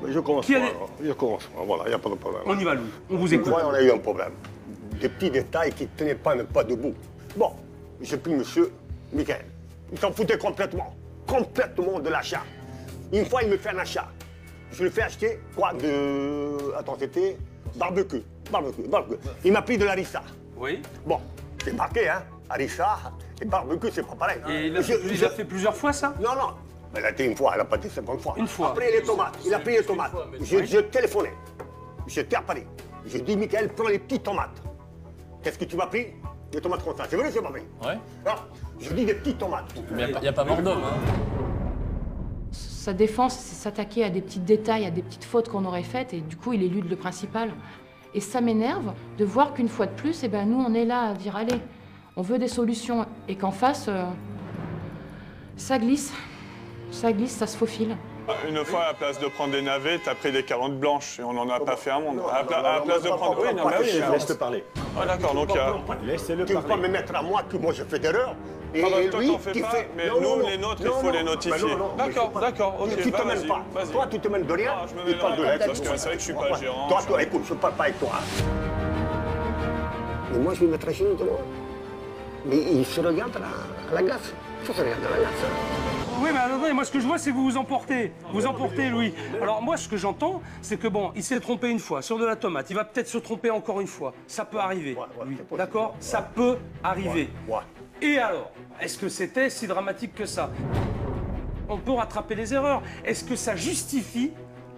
Mais je commence Qui a pas, des- alors. Je commence pas, voilà, il n'y a pas de problème. On y va, Louis. On vous Une écoute. fois, on a eu un problème. Des petits détails qui ne tenaient pas même pas debout. Bon, j'ai pris monsieur Michael. Il s'en foutait complètement de l'achat. Une fois, il me fait un achat. Je lui fais acheter quoi de... Attends, c'était barbecue. Il m'a pris de l'harissa. Oui. Bon, c'est marqué, hein. Harissa et barbecue, c'est pas pareil. Et il a fait plusieurs fois, ça? Non, non. Elle a été une fois, elle n'a pas été 50 fois. Une fois. Après, les tomates. Il a pris les tomates. Je téléphonais. J'étais à Paris. J'ai dit, Michael, prends les petites tomates. Qu'est-ce que tu m'as pris? Des tomates comme ça. C'est vrai, c'est pas vrai. Ouais. Non, je dis des petites tomates. Mais il n'y a pas mort d'homme, hein. sa défense, c'est s'attaquer à des petits détails, à des petites fautes qu'on aurait faites, et du coup, il élude le principal. Et ça m'énerve de voir qu'une fois de plus, eh ben, nous, on est là à dire, allez, on veut des solutions, et qu'en face, ça glisse, ça se faufile. Une fois, à la place de prendre des navets, t'as pris des carottes blanches et on n'en a pas fait un monde. À la place de prendre... Oui, non, mais oui, Laisse-le parler. Ah d'accord, donc... Laissez-le Tu ne peux pas parler. me mettre à moi que moi je fais d'erreurs. Et Ah bah, toi, lui, t'en fais qui pas, fait... mais Non, nous, non, les nôtres, non, il faut non, les notifier. mais non, D'accord, mais d'accord, ok, tu bah, te mêles vas-y, pas. vas-y. Toi, tu te mêles de rien. Ah, je me Il mêle parle de rien, l'ex. parce que c'est vrai que je suis pas gérant. Toi, écoute, je ne parle pas avec toi. Mais moi, je vais mettre un genou devant. Mais il se regarde à la glace. Il se regarde à la glace. Oui, mais attendez, moi ce que je vois, c'est que vous vous emportez. Vous emportez, Louis. Alors moi, ce que j'entends, c'est que bon, il s'est trompé une fois sur de la tomate. Il va peut-être se tromper encore une fois. Ça peut arriver, Louis. D'accord? Ça peut arriver. Et alors, est-ce que c'était si dramatique que ça? On peut rattraper les erreurs. Est-ce que ça justifie,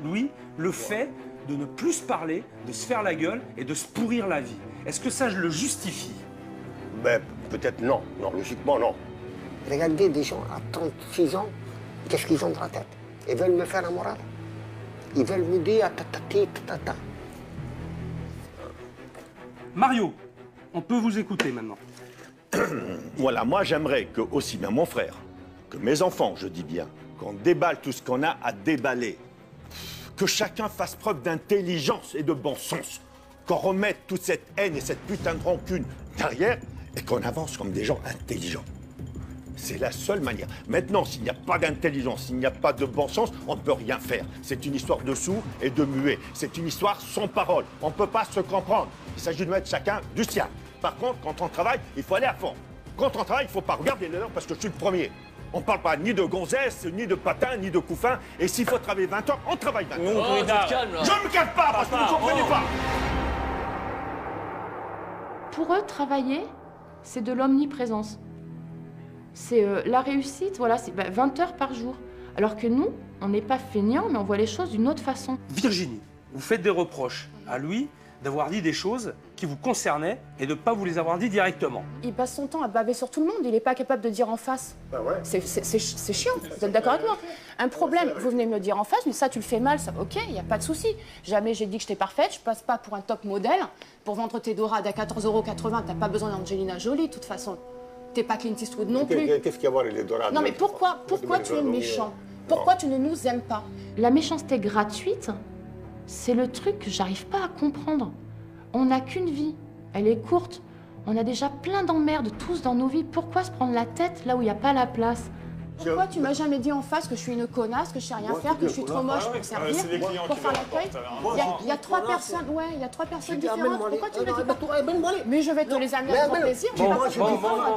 Louis, le fait de ne plus se parler, de se faire la gueule et de se pourrir la vie? Est-ce que ça, je le justifie? Ben, peut-être non. Non, logiquement, non. Regardez des gens à 36 ans, qu'est-ce qu'ils ont dans la tête? Ils veulent me faire la morale. Ils veulent me dire tatati, tatata. Mario, on peut vous écouter maintenant. Voilà, moi j'aimerais que aussi bien mon frère, que mes enfants, je dis bien, qu'on déballe tout ce qu'on a à déballer. Que chacun fasse preuve d'intelligence et de bon sens. Qu'on remette toute cette haine et cette putain de rancune derrière et qu'on avance comme des gens intelligents. C'est la seule manière. Maintenant, s'il n'y a pas d'intelligence, s'il n'y a pas de bon sens, on ne peut rien faire. C'est une histoire de sourds et de muets. C'est une histoire sans parole. On ne peut pas se comprendre. Il s'agit de mettre chacun du sien. Par contre, quand on travaille, il faut aller à fond. Quand on travaille, il ne faut pas regarder l'heure parce que je suis le premier. On ne parle pas ni de gonzesse, ni de patin, ni de couffin. Et s'il faut travailler 20 heures, on travaille 20 heures. Oh, tu te calmes, là. Je ne me calme pas parce que vous ne comprenez pas. Pour eux, travailler, c'est de l'omniprésence. C'est la réussite, voilà, c'est 20 heures par jour. Alors que nous, on n'est pas feignants, mais on voit les choses d'une autre façon. Virginie, vous faites des reproches à Louis d'avoir dit des choses qui vous concernaient et de ne pas vous les avoir dit directement. Il passe son temps à baver sur tout le monde, il n'est pas capable de dire en face. Ben ouais. C'est chiant, vous êtes d'accord avec moi? Un problème, vous venez me le dire en face, mais ça tu le fais mal, ça, ok, il n'y a pas de souci. Jamais j'ai dit que j'étais parfaite, je passe pas pour un top modèle. Pour vendre tes dorades à 14,80 €, t'as pas besoin d'Angelina Jolie de toute façon. T'es pas Clint Eastwood non plus. Qu'est-ce qu'il y a à voir les dorades? Non mais pourquoi tu es méchant? Pourquoi tu ne nous aimes pas? La méchanceté gratuite, c'est le truc que j'arrive pas à comprendre. On n'a qu'une vie, elle est courte. On a déjà plein d'emmerdes tous dans nos vies. Pourquoi se prendre la tête là où il n'y a pas la place? Pourquoi tu m'as jamais dit en face que je suis une connasse, que je sais rien faire, que je suis trop moche pour servir, pour faire l'accueil? Il y a 3 personnes, ouais, il y a 3 personnes différentes. Pourquoi tu me dis pas? Mais je vais te les amener avec grand plaisir.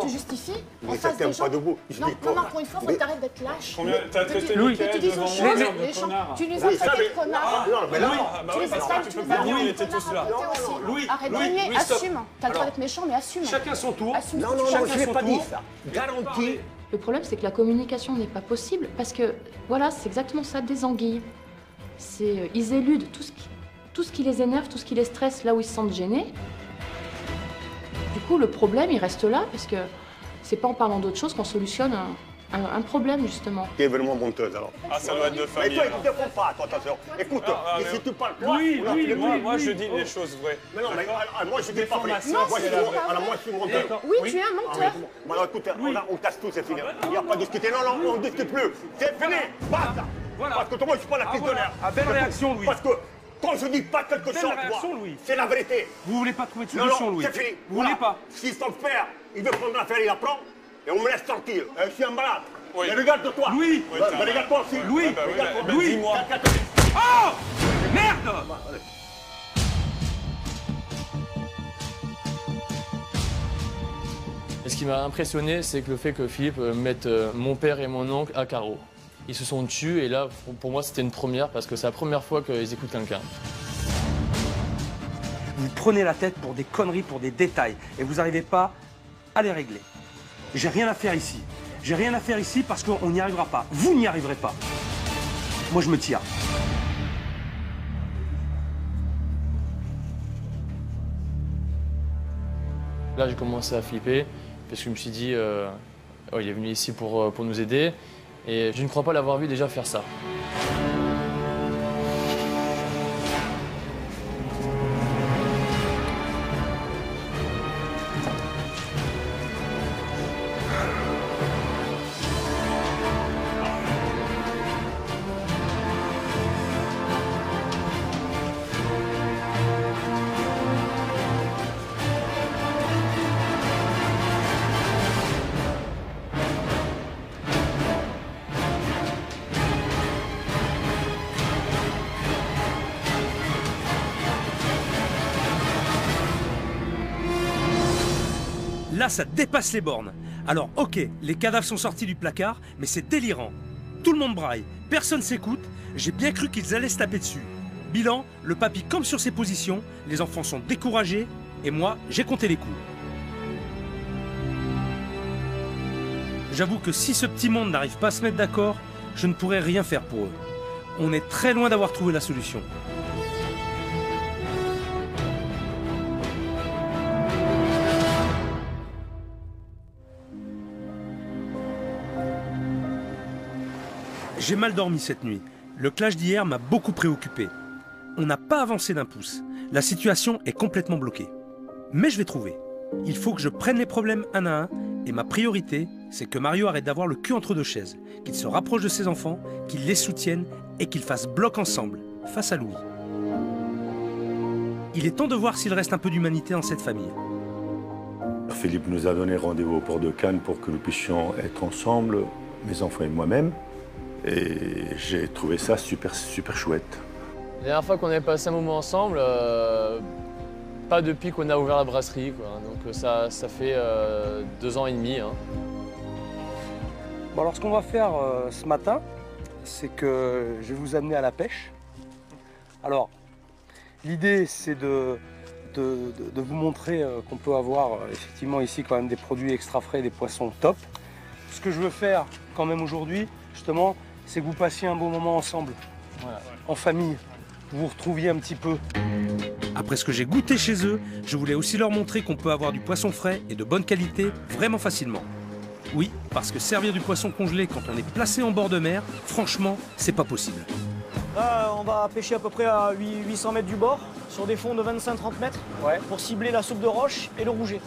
Tu justifies en face des gens. Non, pour une fois, il faut que tu arrêtes d'être lâche. T'as traité Louis, Mickaël tu dis aux devant gens, moi les gens, tu les as traités de connards. Tu les as traités de connards. on était tous là. Louis, Arrête de nier, assume. T'as le droit d'être méchant, mais assume. Chacun son tour. Non, je n'ai pas dit ça. Garantie. Le problème, c'est que la communication n'est pas possible parce que, voilà, c'est exactement ça, des anguilles. Ils éludent tout ce qui les énerve, tout ce qui les stresse, là où ils se sentent gênés. Du coup, le problème, il reste là parce que c'est pas en parlant d'autre chose qu'on solutionne un problème, justement. Qui est vraiment monteuse, alors. Ah, ça doit être de famille. Mais toi, écoute, ne pas, toi, attention. Écoute, et si tu parles pas... Moi, je dis les choses vraies. Mais non, mais moi, je dis pas vrai. Non, c'est pas vrai. Alors, moi, je suis monteur. Oui, tu es un menteur. Bon, alors, écoute, on casse tout, c'est fini. Il n'y a pas à discuter. Non, on ne discute plus. C'est fini. Basta. Voilà. Parce que toi, moi, je suis pas la piste de l'air. Ah, belle réaction, Louis. Parce que quand je dis pas quelque chose, c'est la vérité. Vous voulez pas trouver de solution, Louis? C'est fini. Vous voulez pas? Si son père, il veut prendre l'affaire, il la prend. Et on me laisse tranquille. Je suis un malade. Oui. Mais regarde-toi. Louis. Regarde-toi aussi. Louis. Louis. Dis-moi. Oh! Merde! Et ce qui m'a impressionné, c'est que le fait que Philippe mette mon père et mon oncle à carreau. Ils se sont tus et là, pour moi, c'était une première parce que c'est la première fois qu'ils écoutent quelqu'un. Vous prenez la tête pour des conneries, pour des détails, et vous n'arrivez pas à les régler. J'ai rien à faire ici. J'ai rien à faire ici parce qu'on n'y arrivera pas. Vous n'y arriverez pas. Moi, je me tire. Là, j'ai commencé à flipper parce que je me suis dit, il est venu ici pour nous aider. Et je ne crois pas l'avoir vu déjà faire ça. Là, ça dépasse les bornes. Alors, ok, les cadavres sont sortis du placard, mais c'est délirant. Tout le monde braille, personne s'écoute, j'ai bien cru qu'ils allaient se taper dessus. Bilan, le papy campe sur ses positions, les enfants sont découragés, et moi, j'ai compté les coups. J'avoue que si ce petit monde n'arrive pas à se mettre d'accord, je ne pourrais rien faire pour eux. On est très loin d'avoir trouvé la solution. J'ai mal dormi cette nuit. Le clash d'hier m'a beaucoup préoccupé. On n'a pas avancé d'un pouce. La situation est complètement bloquée. Mais je vais trouver. Il faut que je prenne les problèmes un à un. Et ma priorité, c'est que Mario arrête d'avoir le cul entre deux chaises. Qu'il se rapproche de ses enfants, qu'il les soutienne et qu'ils fassent bloc ensemble, face à Louis. Il est temps de voir s'il reste un peu d'humanité dans cette famille. Philippe nous a donné rendez-vous au port de Cannes pour que nous puissions être ensemble, mes enfants et moi-même. Et j'ai trouvé ça super chouette. La dernière fois qu'on avait passé un moment ensemble, pas depuis qu'on a ouvert la brasserie, quoi. Donc ça fait 2 ans et demi. Hein. Bon, alors ce qu'on va faire ce matin, c'est que je vais vous amener à la pêche. Alors, l'idée c'est de vous montrer qu'on peut avoir effectivement ici quand même des produits extra frais, des poissons top. Ce que je veux faire quand même aujourd'hui, justement, c'est que vous passiez un bon moment ensemble, voilà, en famille, vous vous retrouviez un petit peu. Après ce que j'ai goûté chez eux, je voulais aussi leur montrer qu'on peut avoir du poisson frais et de bonne qualité vraiment facilement. Oui, parce que servir du poisson congelé quand on est placé en bord de mer, franchement, c'est pas possible. Là, on va pêcher à peu près à 800 mètres du bord, sur des fonds de 25-30 mètres, pour cibler la soupe de roche et le rouget.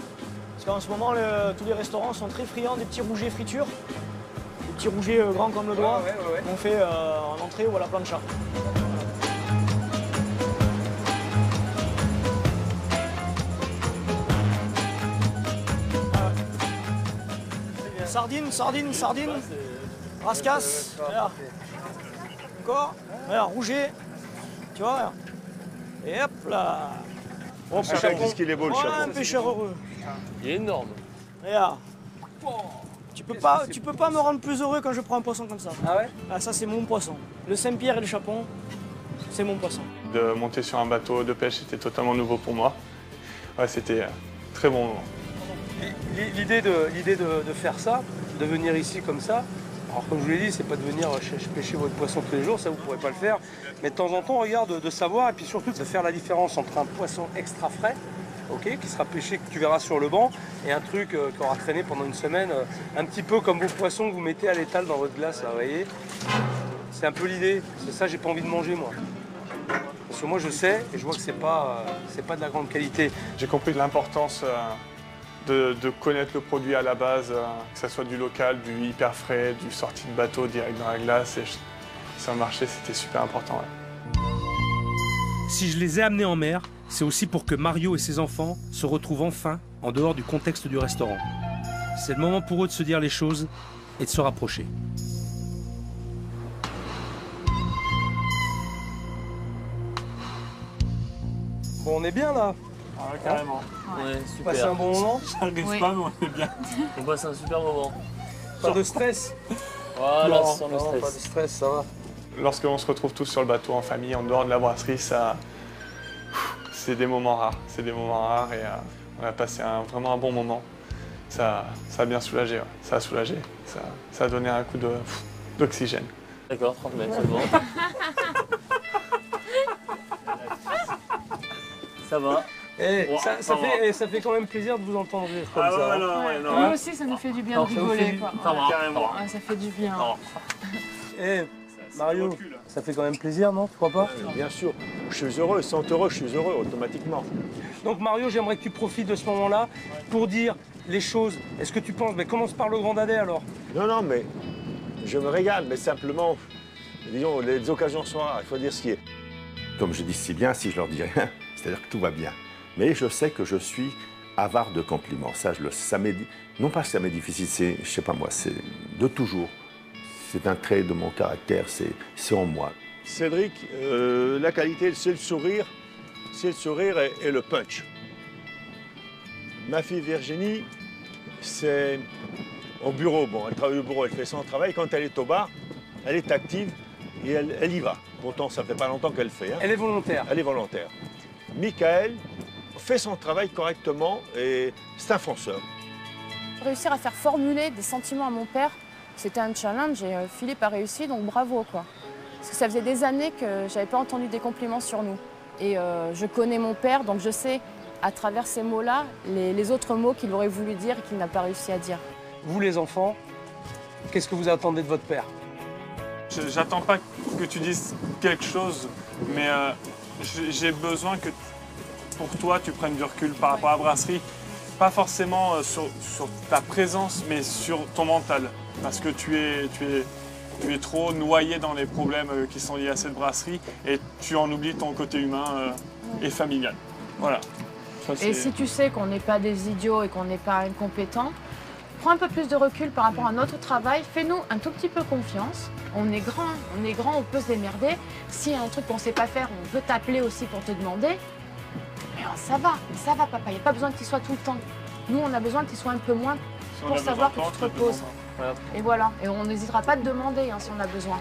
Parce qu'en ce moment, tous les restaurants sont très friands des petits rougets fritures. Des petits rougets grands comme le doigt, qu'on fait en entrée ou à la plancha. Sardine, sardine, sardine, rascasse, regarde. Encore, regarde, rouget, tu vois, regarde. Et hop là. Oh, qu'est-ce qu'il est beau le Voilà, chapeau. un pêcheur heureux. Il est énorme. Regarde. Tu peux pas me rendre plus heureux quand je prends un poisson comme ça. Ah ouais? Ah, ça c'est mon poisson. Le Saint-Pierre et le Chapon, c'est mon poisson. De monter sur un bateau de pêche, c'était totalement nouveau pour moi. Ouais, c'était un très bon moment. L'idée de faire ça, de venir ici comme ça, alors comme je vous l'ai dit, c'est pas de venir pêcher votre poisson tous les jours, ça vous pourrez pas le faire, mais de temps en temps, regarde, de savoir et puis surtout de faire la différence entre un poisson extra frais, ok, qui sera pêché, que tu verras sur le banc, et un truc qui aura traîné pendant une semaine, un petit peu comme vos poissons que vous mettez à l'étal dans votre glace, là, vous voyez. C'est un peu l'idée, c'est ça, j'ai pas envie de manger moi. Parce que moi je sais, et je vois que c'est pas de la grande qualité. J'ai compris l'importance de connaître le produit à la base, que ce soit du local, du hyper frais, du sorti de bateau direct dans la glace. Et sur le marché, c'était super important. Ouais. Si je les ai amenés en mer, c'est aussi pour que Mario et ses enfants se retrouvent enfin en dehors du contexte du restaurant. C'est le moment pour eux de se dire les choses et de se rapprocher. Bon, on est bien là. Ah ouais, carrément. Ouais, super. Passer un bon moment. J'arrive pas, mais on est bien. On passe un super moment. Pas de stress. Voilà, sans le stress. stress. Pas de stress, ça va. Lorsqu'on se retrouve tous sur le bateau en famille, en dehors de la brasserie, c'est des moments rares. C'est des moments rares et on a passé vraiment un bon moment. Ça a bien soulagé. Ouais. Ça a soulagé. Ça a donné un coup d'oxygène. D'accord, 30 mètres, c'est bon. Ça va. Ça fait quand même plaisir de vous entendre rire comme ça. Nous aussi, ça nous fait du bien de rigoler. Quoi. Ça fait du bien. Mario, ça fait quand même plaisir, non? Tu crois pas? Bien sûr. Je suis heureux. Sans heureux, je suis heureux automatiquement. Donc Mario, j'aimerais que tu profites de ce moment-là pour dire les choses. Est-ce que tu penses... Mais commence par le grand dadais alors. Non, mais je me régale. Mais simplement, disons, les occasions sont rares. Il faut dire ce qui est. Comme je dis si bien, si je leur dis rien, c'est-à-dire que tout va bien. Mais je sais que je suis avare de compliments. Ça, non pas que ça m'est difficile, c'est, je sais pas moi, c'est de toujours. C'est un trait de mon caractère, c'est en moi. Cédric, la qualité, c'est le sourire. C'est le sourire et le punch. Ma fille Virginie, c'est au bureau. Bon, elle travaille au bureau, elle fait son travail. Quand elle est au bar, elle est active et elle y va. Pourtant, ça ne fait pas longtemps qu'elle le fait. Hein. Elle est volontaire. Elle est volontaire. Michael fait son travail correctement et c'est un fonceur. Réussir à faire formuler des sentiments à mon père, c'était un challenge et Philippe a réussi, donc bravo quoi. Parce que ça faisait des années que j'avais pas entendu des compliments sur nous. Et je connais mon père, donc je sais à travers ces mots-là les autres mots qu'il aurait voulu dire et qu'il n'a pas réussi à dire. Vous les enfants, qu'est-ce que vous attendez de votre père? J'attends pas que tu dises quelque chose, mais j'ai besoin que pour toi tu prennes du recul par rapport à la brasserie. Pas forcément sur ta présence, mais sur ton mental. Parce que tu es trop noyé dans les problèmes qui sont liés à cette brasserie et tu en oublies ton côté humain et familial. Voilà. Et si tu sais qu'on n'est pas des idiots et qu'on n'est pas incompétents, prends un peu plus de recul par rapport à notre travail, fais-nous un tout petit peu confiance. On est grand, on peut se démerder. S'il y a un truc qu'on ne sait pas faire, on peut t'appeler aussi pour te demander. Mais ça va papa, il n'y a pas besoin que tu sois tout le temps. Nous, on a besoin que tu sois un peu moins pour savoir que tu te reposes. Et voilà, et on n'hésitera pas à te demander si on a besoin.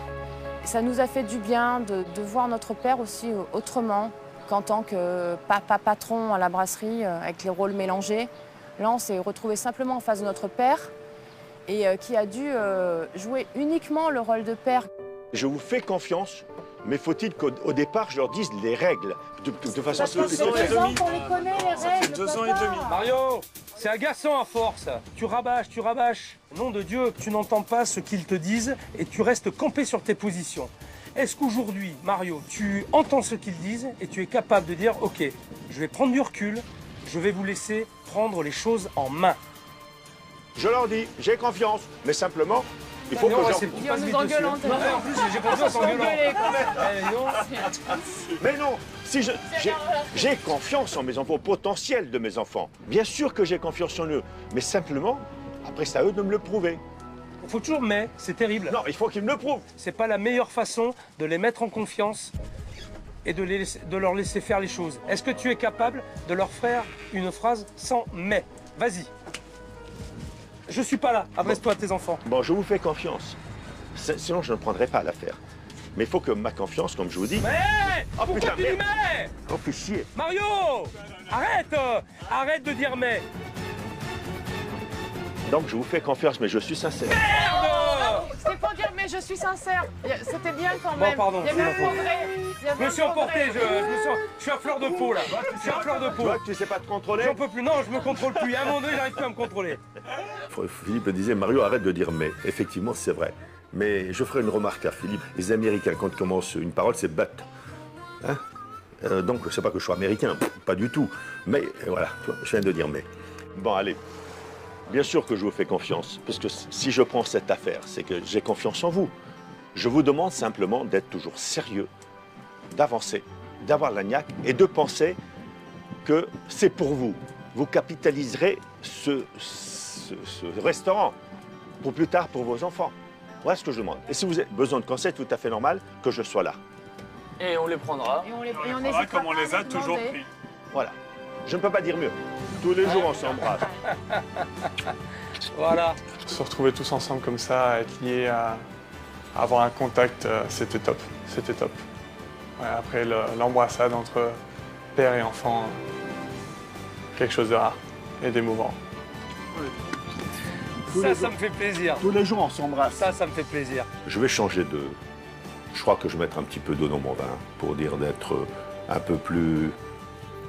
Ça nous a fait du bien de voir notre père aussi autrement qu'en tant que papa patron à la brasserie, avec les rôles mélangés. Là, on s'est retrouvé simplement en face de notre père et qui a dû jouer uniquement le rôle de père. Je vous fais confiance, mais faut-il qu'au départ, je leur dise les règles de façon... Parce que ça fait 2 ans qu'on les connaît, les règles. Ça fait 2 ans et demi. Mario, c'est agaçant à force. Tu rabâches. Nom de Dieu, tu n'entends pas ce qu'ils te disent et tu restes campé sur tes positions. Est-ce qu'aujourd'hui, Mario, tu entends ce qu'ils disent et tu es capable de dire « Ok, je vais prendre du recul, je vais vous laisser prendre les choses en main ». Je leur dis, j'ai confiance, mais simplement, il faut que On nous engueule en tête. En plus, j'ai confiance en gueulant. Mais non, si j'ai confiance en mes enfants, au potentiel de mes enfants. Bien sûr que j'ai confiance en eux, mais simplement, après c'est à eux de me le prouver. Il faut toujours mais, c'est terrible. Non, il faut qu'ils me le prouvent. C'est pas la meilleure façon de les mettre en confiance et de leur laisser faire les choses. Est-ce que tu es capable de leur faire une phrase sans mais? Vas-y. Je suis pas là, adresse-toi à tes enfants. Bon, je vous fais confiance. Sinon, je ne prendrai pas l'affaire. Mais il faut que ma confiance, comme je vous dis... Mais oh, pourquoi tu dis mais? Oh, fais chier. Mario, arrête de dire mais. Donc, je vous fais confiance, mais je suis sincère. Merde! C'est pour dire mais je suis sincère. C'était bien quand même. Bon, pardon. Je me suis emporté, je suis à fleur de peau là. Je suis à fleur de peau. Tu vois que tu sais pas te contrôler? J'en peux plus, non, je me contrôle plus. À un moment donné, j'arrive plus à me contrôler. Philippe disait, Mario, arrête de dire mais. Effectivement, c'est vrai. Mais je ferai une remarque à Philippe. Les Américains, quand ils commencent une parole, c'est but. Hein? Donc, c'est pas que je sois américain, pas du tout. Mais voilà, tu vois, je viens de dire mais. Bon, allez. Bien sûr que je vous fais confiance, parce que si je prends cette affaire, c'est que j'ai confiance en vous. Je vous demande simplement d'être toujours sérieux, d'avancer, d'avoir la niaque et de penser que c'est pour vous. Vous capitaliserez ce restaurant pour plus tard pour vos enfants. Voilà ce que je demande. Et si vous avez besoin de conseils, tout à fait normal que je sois là. Et on les prendra. Et on prendra comme on les a toujours pris. Voilà. Je ne peux pas dire mieux. Tous les jours, on s'embrasse. Voilà. Se retrouver tous ensemble comme ça, à être liés, à avoir un contact, c'était top. C'était top. Ouais, après, l'embrassade entre père et enfant, quelque chose de rare et d'émouvant. Ça me fait plaisir. Tous les jours, on s'embrasse. Ça me fait plaisir. Je vais changer de... Je crois que je vais mettre un petit peu d'eau dans mon vin pour dire d'être un peu plus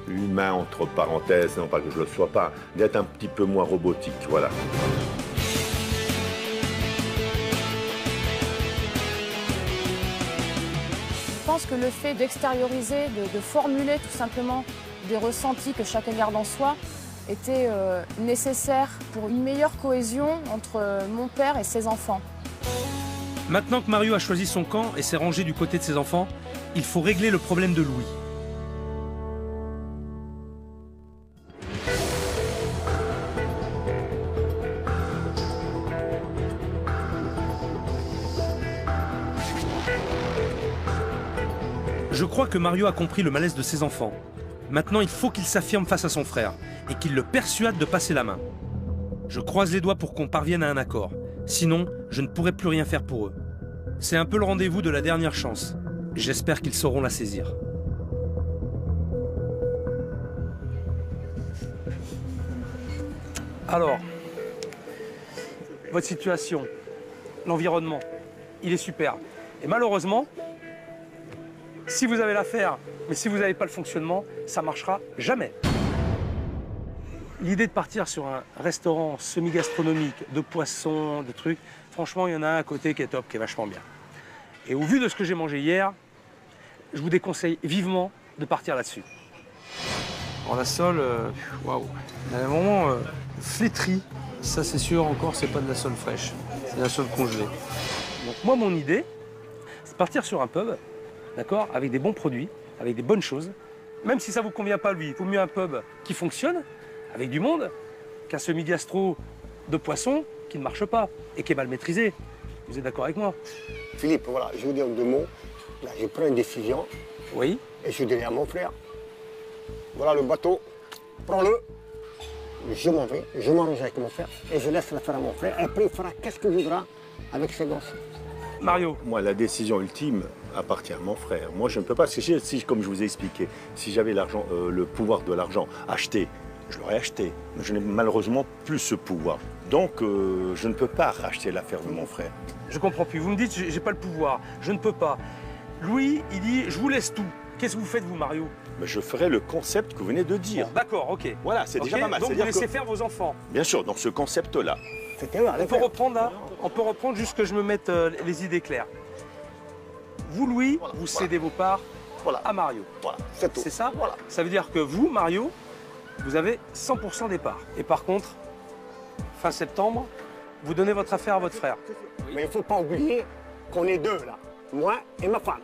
humain entre parenthèses, non pas que je le sois pas, d'être un petit peu moins robotique, voilà. Je pense que le fait d'extérioriser, de formuler tout simplement des ressentis que chacun garde en soi était nécessaire pour une meilleure cohésion entre mon père et ses enfants. Maintenant que Mario a choisi son camp et s'est rangé du côté de ses enfants, il faut régler le problème de Louis. Je crois que Mario a compris le malaise de ses enfants. Maintenant, il faut qu'il s'affirme face à son frère et qu'il le persuade de passer la main. Je croise les doigts pour qu'on parvienne à un accord. Sinon, je ne pourrai plus rien faire pour eux. C'est un peu le rendez-vous de la dernière chance. J'espère qu'ils sauront la saisir. Alors, votre situation, l'environnement, il est super. Et malheureusement, si vous avez l'affaire, mais si vous n'avez pas le fonctionnement, ça ne marchera jamais. L'idée de partir sur un restaurant semi-gastronomique, de poissons, de trucs, franchement, il y en a un à côté qui est top, qui est vachement bien. Et au vu de ce que j'ai mangé hier, je vous déconseille vivement de partir là-dessus. Alors la sole, waouh, elle est vraiment flétrie. Ça, c'est sûr, encore, c'est pas de la sole fraîche, c'est de la sole congelée. Donc moi, mon idée, c'est de partir sur un pub, d'accord, avec des bons produits, avec des bonnes choses. Même si ça ne vous convient pas, lui, il vaut mieux un pub qui fonctionne, avec du monde, qu'un semi-gastro de poisson qui ne marche pas et qui est mal maîtrisé. Vous êtes d'accord avec moi? Philippe, voilà, je vous dis en 2 mots. Là, j'ai pris une décision. Oui. Et je dis à mon frère, voilà le bateau, prends-le. Je m'en vais, je m'arrange avec mon frère et je laisse l'affaire à mon frère. Et après, il fera qu'est-ce qu'il voudra avec ses gosses. Mario. Moi, la décision ultime appartient à mon frère. Moi, je ne peux pas, parce que si, comme je vous ai expliqué, si j'avais l'argent, le pouvoir de l'argent, acheter, je l'aurais acheté. Mais je n'ai malheureusement plus ce pouvoir. Donc, je ne peux pas racheter l'affaire de mon frère. Je comprends plus. Vous me dites, j'ai pas le pouvoir, je ne peux pas. Louis, il dit, je vous laisse tout. Qu'est-ce que vous faites, vous, Mario? Mais je ferai le concept que vous venez de dire. Bon, d'accord, ok. Voilà, c'est déjà pas mal. Donc, vous laissez faire vos enfants? Bien sûr, dans ce concept-là. On peut reprendre, là, on peut reprendre juste que je me mette les idées claires. Vous, Louis, vous cédez vos parts à Mario. Voilà, c'est ça? Voilà. Ça veut dire que vous, Mario, vous avez 100% des parts. Et par contre, fin septembre, vous donnez votre affaire à votre frère. Mais il ne faut pas oublier qu'on est 2 là, moi et ma femme.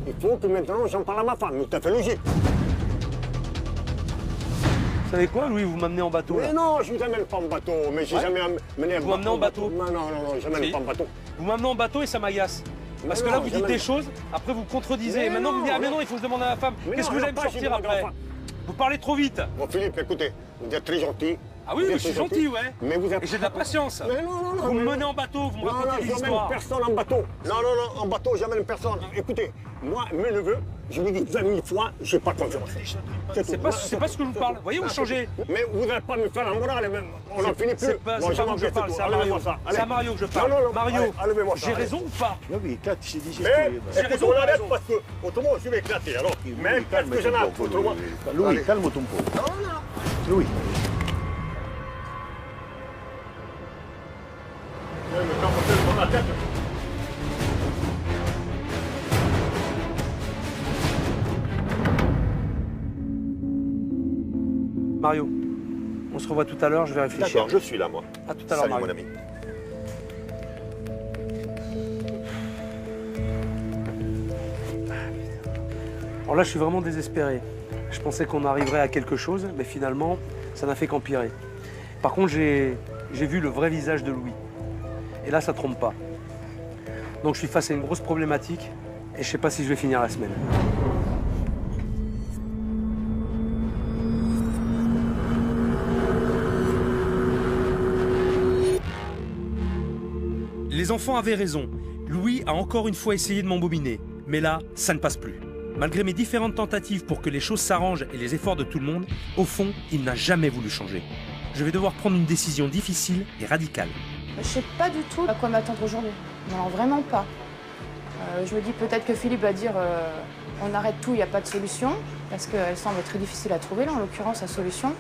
Il faut que maintenant j'en parle à ma femme, tout à fait logique. Vous savez quoi, Louis, vous m'amenez en bateau là? Mais non, je ne vous amène pas en bateau, mais j'ai jamais amené vous m'amenez en bateau? Non, je m'amène pas en bateau. Vous m'amenez en bateau et ça m'agace. Parce que là, vous dites des choses, après vous contredisez. Et maintenant, vous dites, ah mais non, il faut que je demande à ma femme. Qu'est-ce que vous allez me sortir après? Vous parlez trop vite. Bon, Philippe, écoutez, vous êtes très gentil. Ah oui, je suis gentil, ouais. Mais vous êtes... Et j'ai de la patience. Mais non, vous me menez en bateau, vous me racontez des histoires. Non, je n'emmène personne en bateau. Non, en bateau, j'amène personne. Écoutez, moi, mes neveux, je lui dis 20 000 fois, je n'ai pas confiance. C'est pas ce que je vous parle. Vous voyez, vous changez. Mais vous n'allez pas me faire la morale, on n'en finit plus. C'est pas vous que je parle, c'est à Mario. C'est à Mario que je parle. Mario, j'ai raison ou pas? Non, mais éclate, j'ai dit, j'ai raison, on arrête parce que autrement, je vais éclater. Alors, même qu'est-ce que j'en ai autrement. Louis, calme ton pot. Non. Louis. Mario, on se revoit tout à l'heure, je vais réfléchir. D'accord, je suis là, moi. À tout à l'heure, Mario. Salut, mon ami. Alors là, je suis vraiment désespéré. Je pensais qu'on arriverait à quelque chose, mais finalement, ça n'a fait qu'empirer. Par contre, j'ai vu le vrai visage de Louis. Et là, ça ne trompe pas. Donc je suis face à une grosse problématique et je ne sais pas si je vais finir la semaine. Les enfants avaient raison. Louis a encore une fois essayé de m'embobiner. Mais là, ça ne passe plus. Malgré mes différentes tentatives pour que les choses s'arrangent et les efforts de tout le monde, au fond, il n'a jamais voulu changer. Je vais devoir prendre une décision difficile et radicale. Je ne sais pas du tout à quoi m'attendre aujourd'hui. Non, vraiment pas. Je me dis peut-être que Philippe va dire on arrête tout, il n'y a pas de solution, parce qu'elle semble très difficile à trouver, là, en l'occurrence, la solution.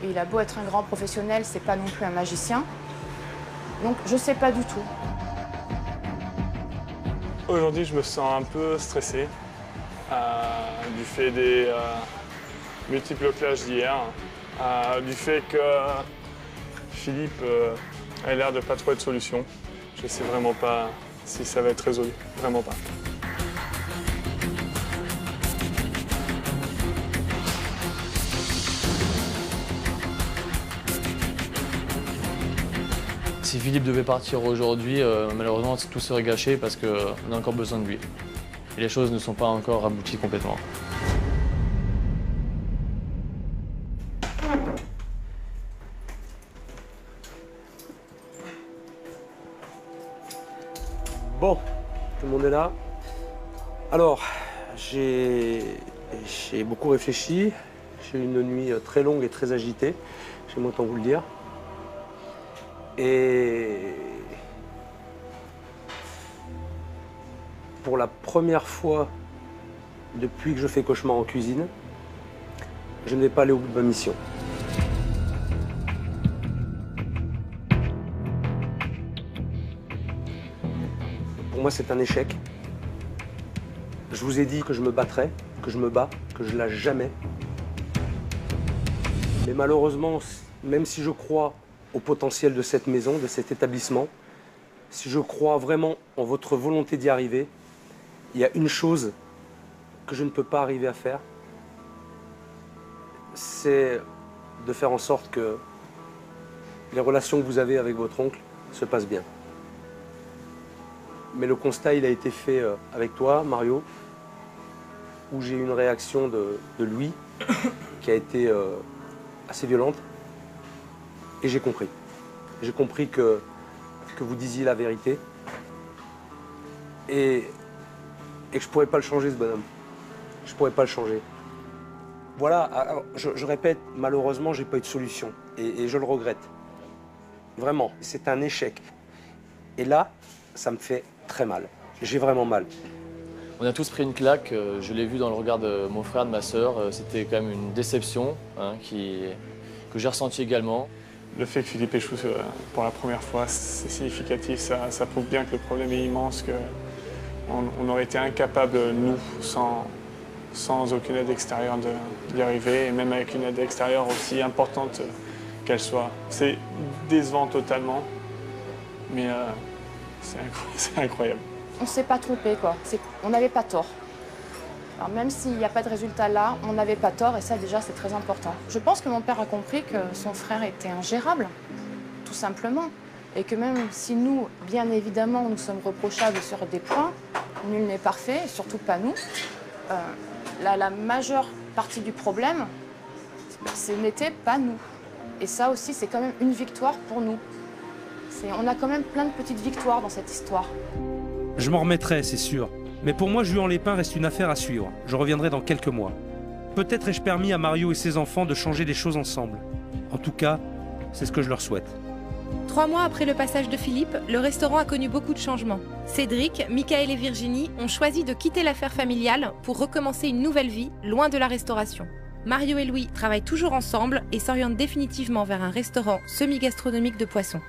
Et il a beau être un grand professionnel, c'est pas non plus un magicien. Donc je sais pas du tout. Aujourd'hui, je me sens un peu stressé du fait des multiples clashs d'hier, du fait que Philippe a l'air de pas trouver de solution. Je sais vraiment pas si ça va être résolu, vraiment pas. Si Philippe devait partir aujourd'hui, malheureusement tout serait gâché parce qu'on a encore besoin de lui. Et les choses ne sont pas encore abouties complètement. Bon, tout le monde est là. Alors, j'ai beaucoup réfléchi. J'ai eu une nuit très longue et très agitée, j'aime autant vous le dire. Et pour la première fois depuis que je fais cauchemar en cuisine, je ne vais pas aller au bout de ma mission. Pour moi, c'est un échec. Je vous ai dit que je me battrais, que je me bats, que je lâche jamais. Mais malheureusement, même si je crois au potentiel de cette maison, de cet établissement, si je crois vraiment en votre volonté d'y arriver, il y a une chose que je ne peux pas arriver à faire, c'est de faire en sorte que les relations que vous avez avec votre oncle se passent bien. Mais le constat, il a été fait avec toi, Mario, où j'ai eu une réaction de Louis qui a été assez violente. Et j'ai compris. J'ai compris que vous disiez la vérité. Et que je ne pourrais pas le changer, ce bonhomme. Je ne pourrais pas le changer. Voilà, alors, je répète, malheureusement, je n'ai pas eu de solution. Et je le regrette. Vraiment, c'est un échec. Et là, ça me fait très mal. J'ai vraiment mal. On a tous pris une claque, je l'ai vu dans le regard de mon frère, de ma sœur. C'était quand même une déception que j'ai ressentie également. Le fait que Philippe échoue pour la première fois, c'est significatif. Ça prouve bien que le problème est immense, qu'on aurait été incapable, nous, sans aucune aide extérieure, d'y arriver, et même avec une aide extérieure aussi importante qu'elle soit. C'est décevant totalement, mais c'est incroyable. On ne s'est pas trompé, quoi. On n'avait pas tort. Alors même s'il n'y a pas de résultat là, on n'avait pas tort et ça déjà c'est très important. Je pense que mon père a compris que son frère était ingérable, tout simplement. Et que même si nous, bien évidemment, nous sommes reprochables sur des points, nul n'est parfait, surtout pas nous, la majeure partie du problème, ce n'était pas nous. Et ça aussi c'est quand même une victoire pour nous. On a quand même plein de petites victoires dans cette histoire. Je m'en remettrai, c'est sûr. Mais pour moi, Juan Lépin reste une affaire à suivre. Je reviendrai dans quelques mois. Peut-être ai-je permis à Mario et ses enfants de changer les choses ensemble. En tout cas, c'est ce que je leur souhaite. 3 mois après le passage de Philippe, le restaurant a connu beaucoup de changements. Cédric, Michael et Virginie ont choisi de quitter l'affaire familiale pour recommencer une nouvelle vie, loin de la restauration. Mario et Louis travaillent toujours ensemble et s'orientent définitivement vers un restaurant semi-gastronomique de poissons.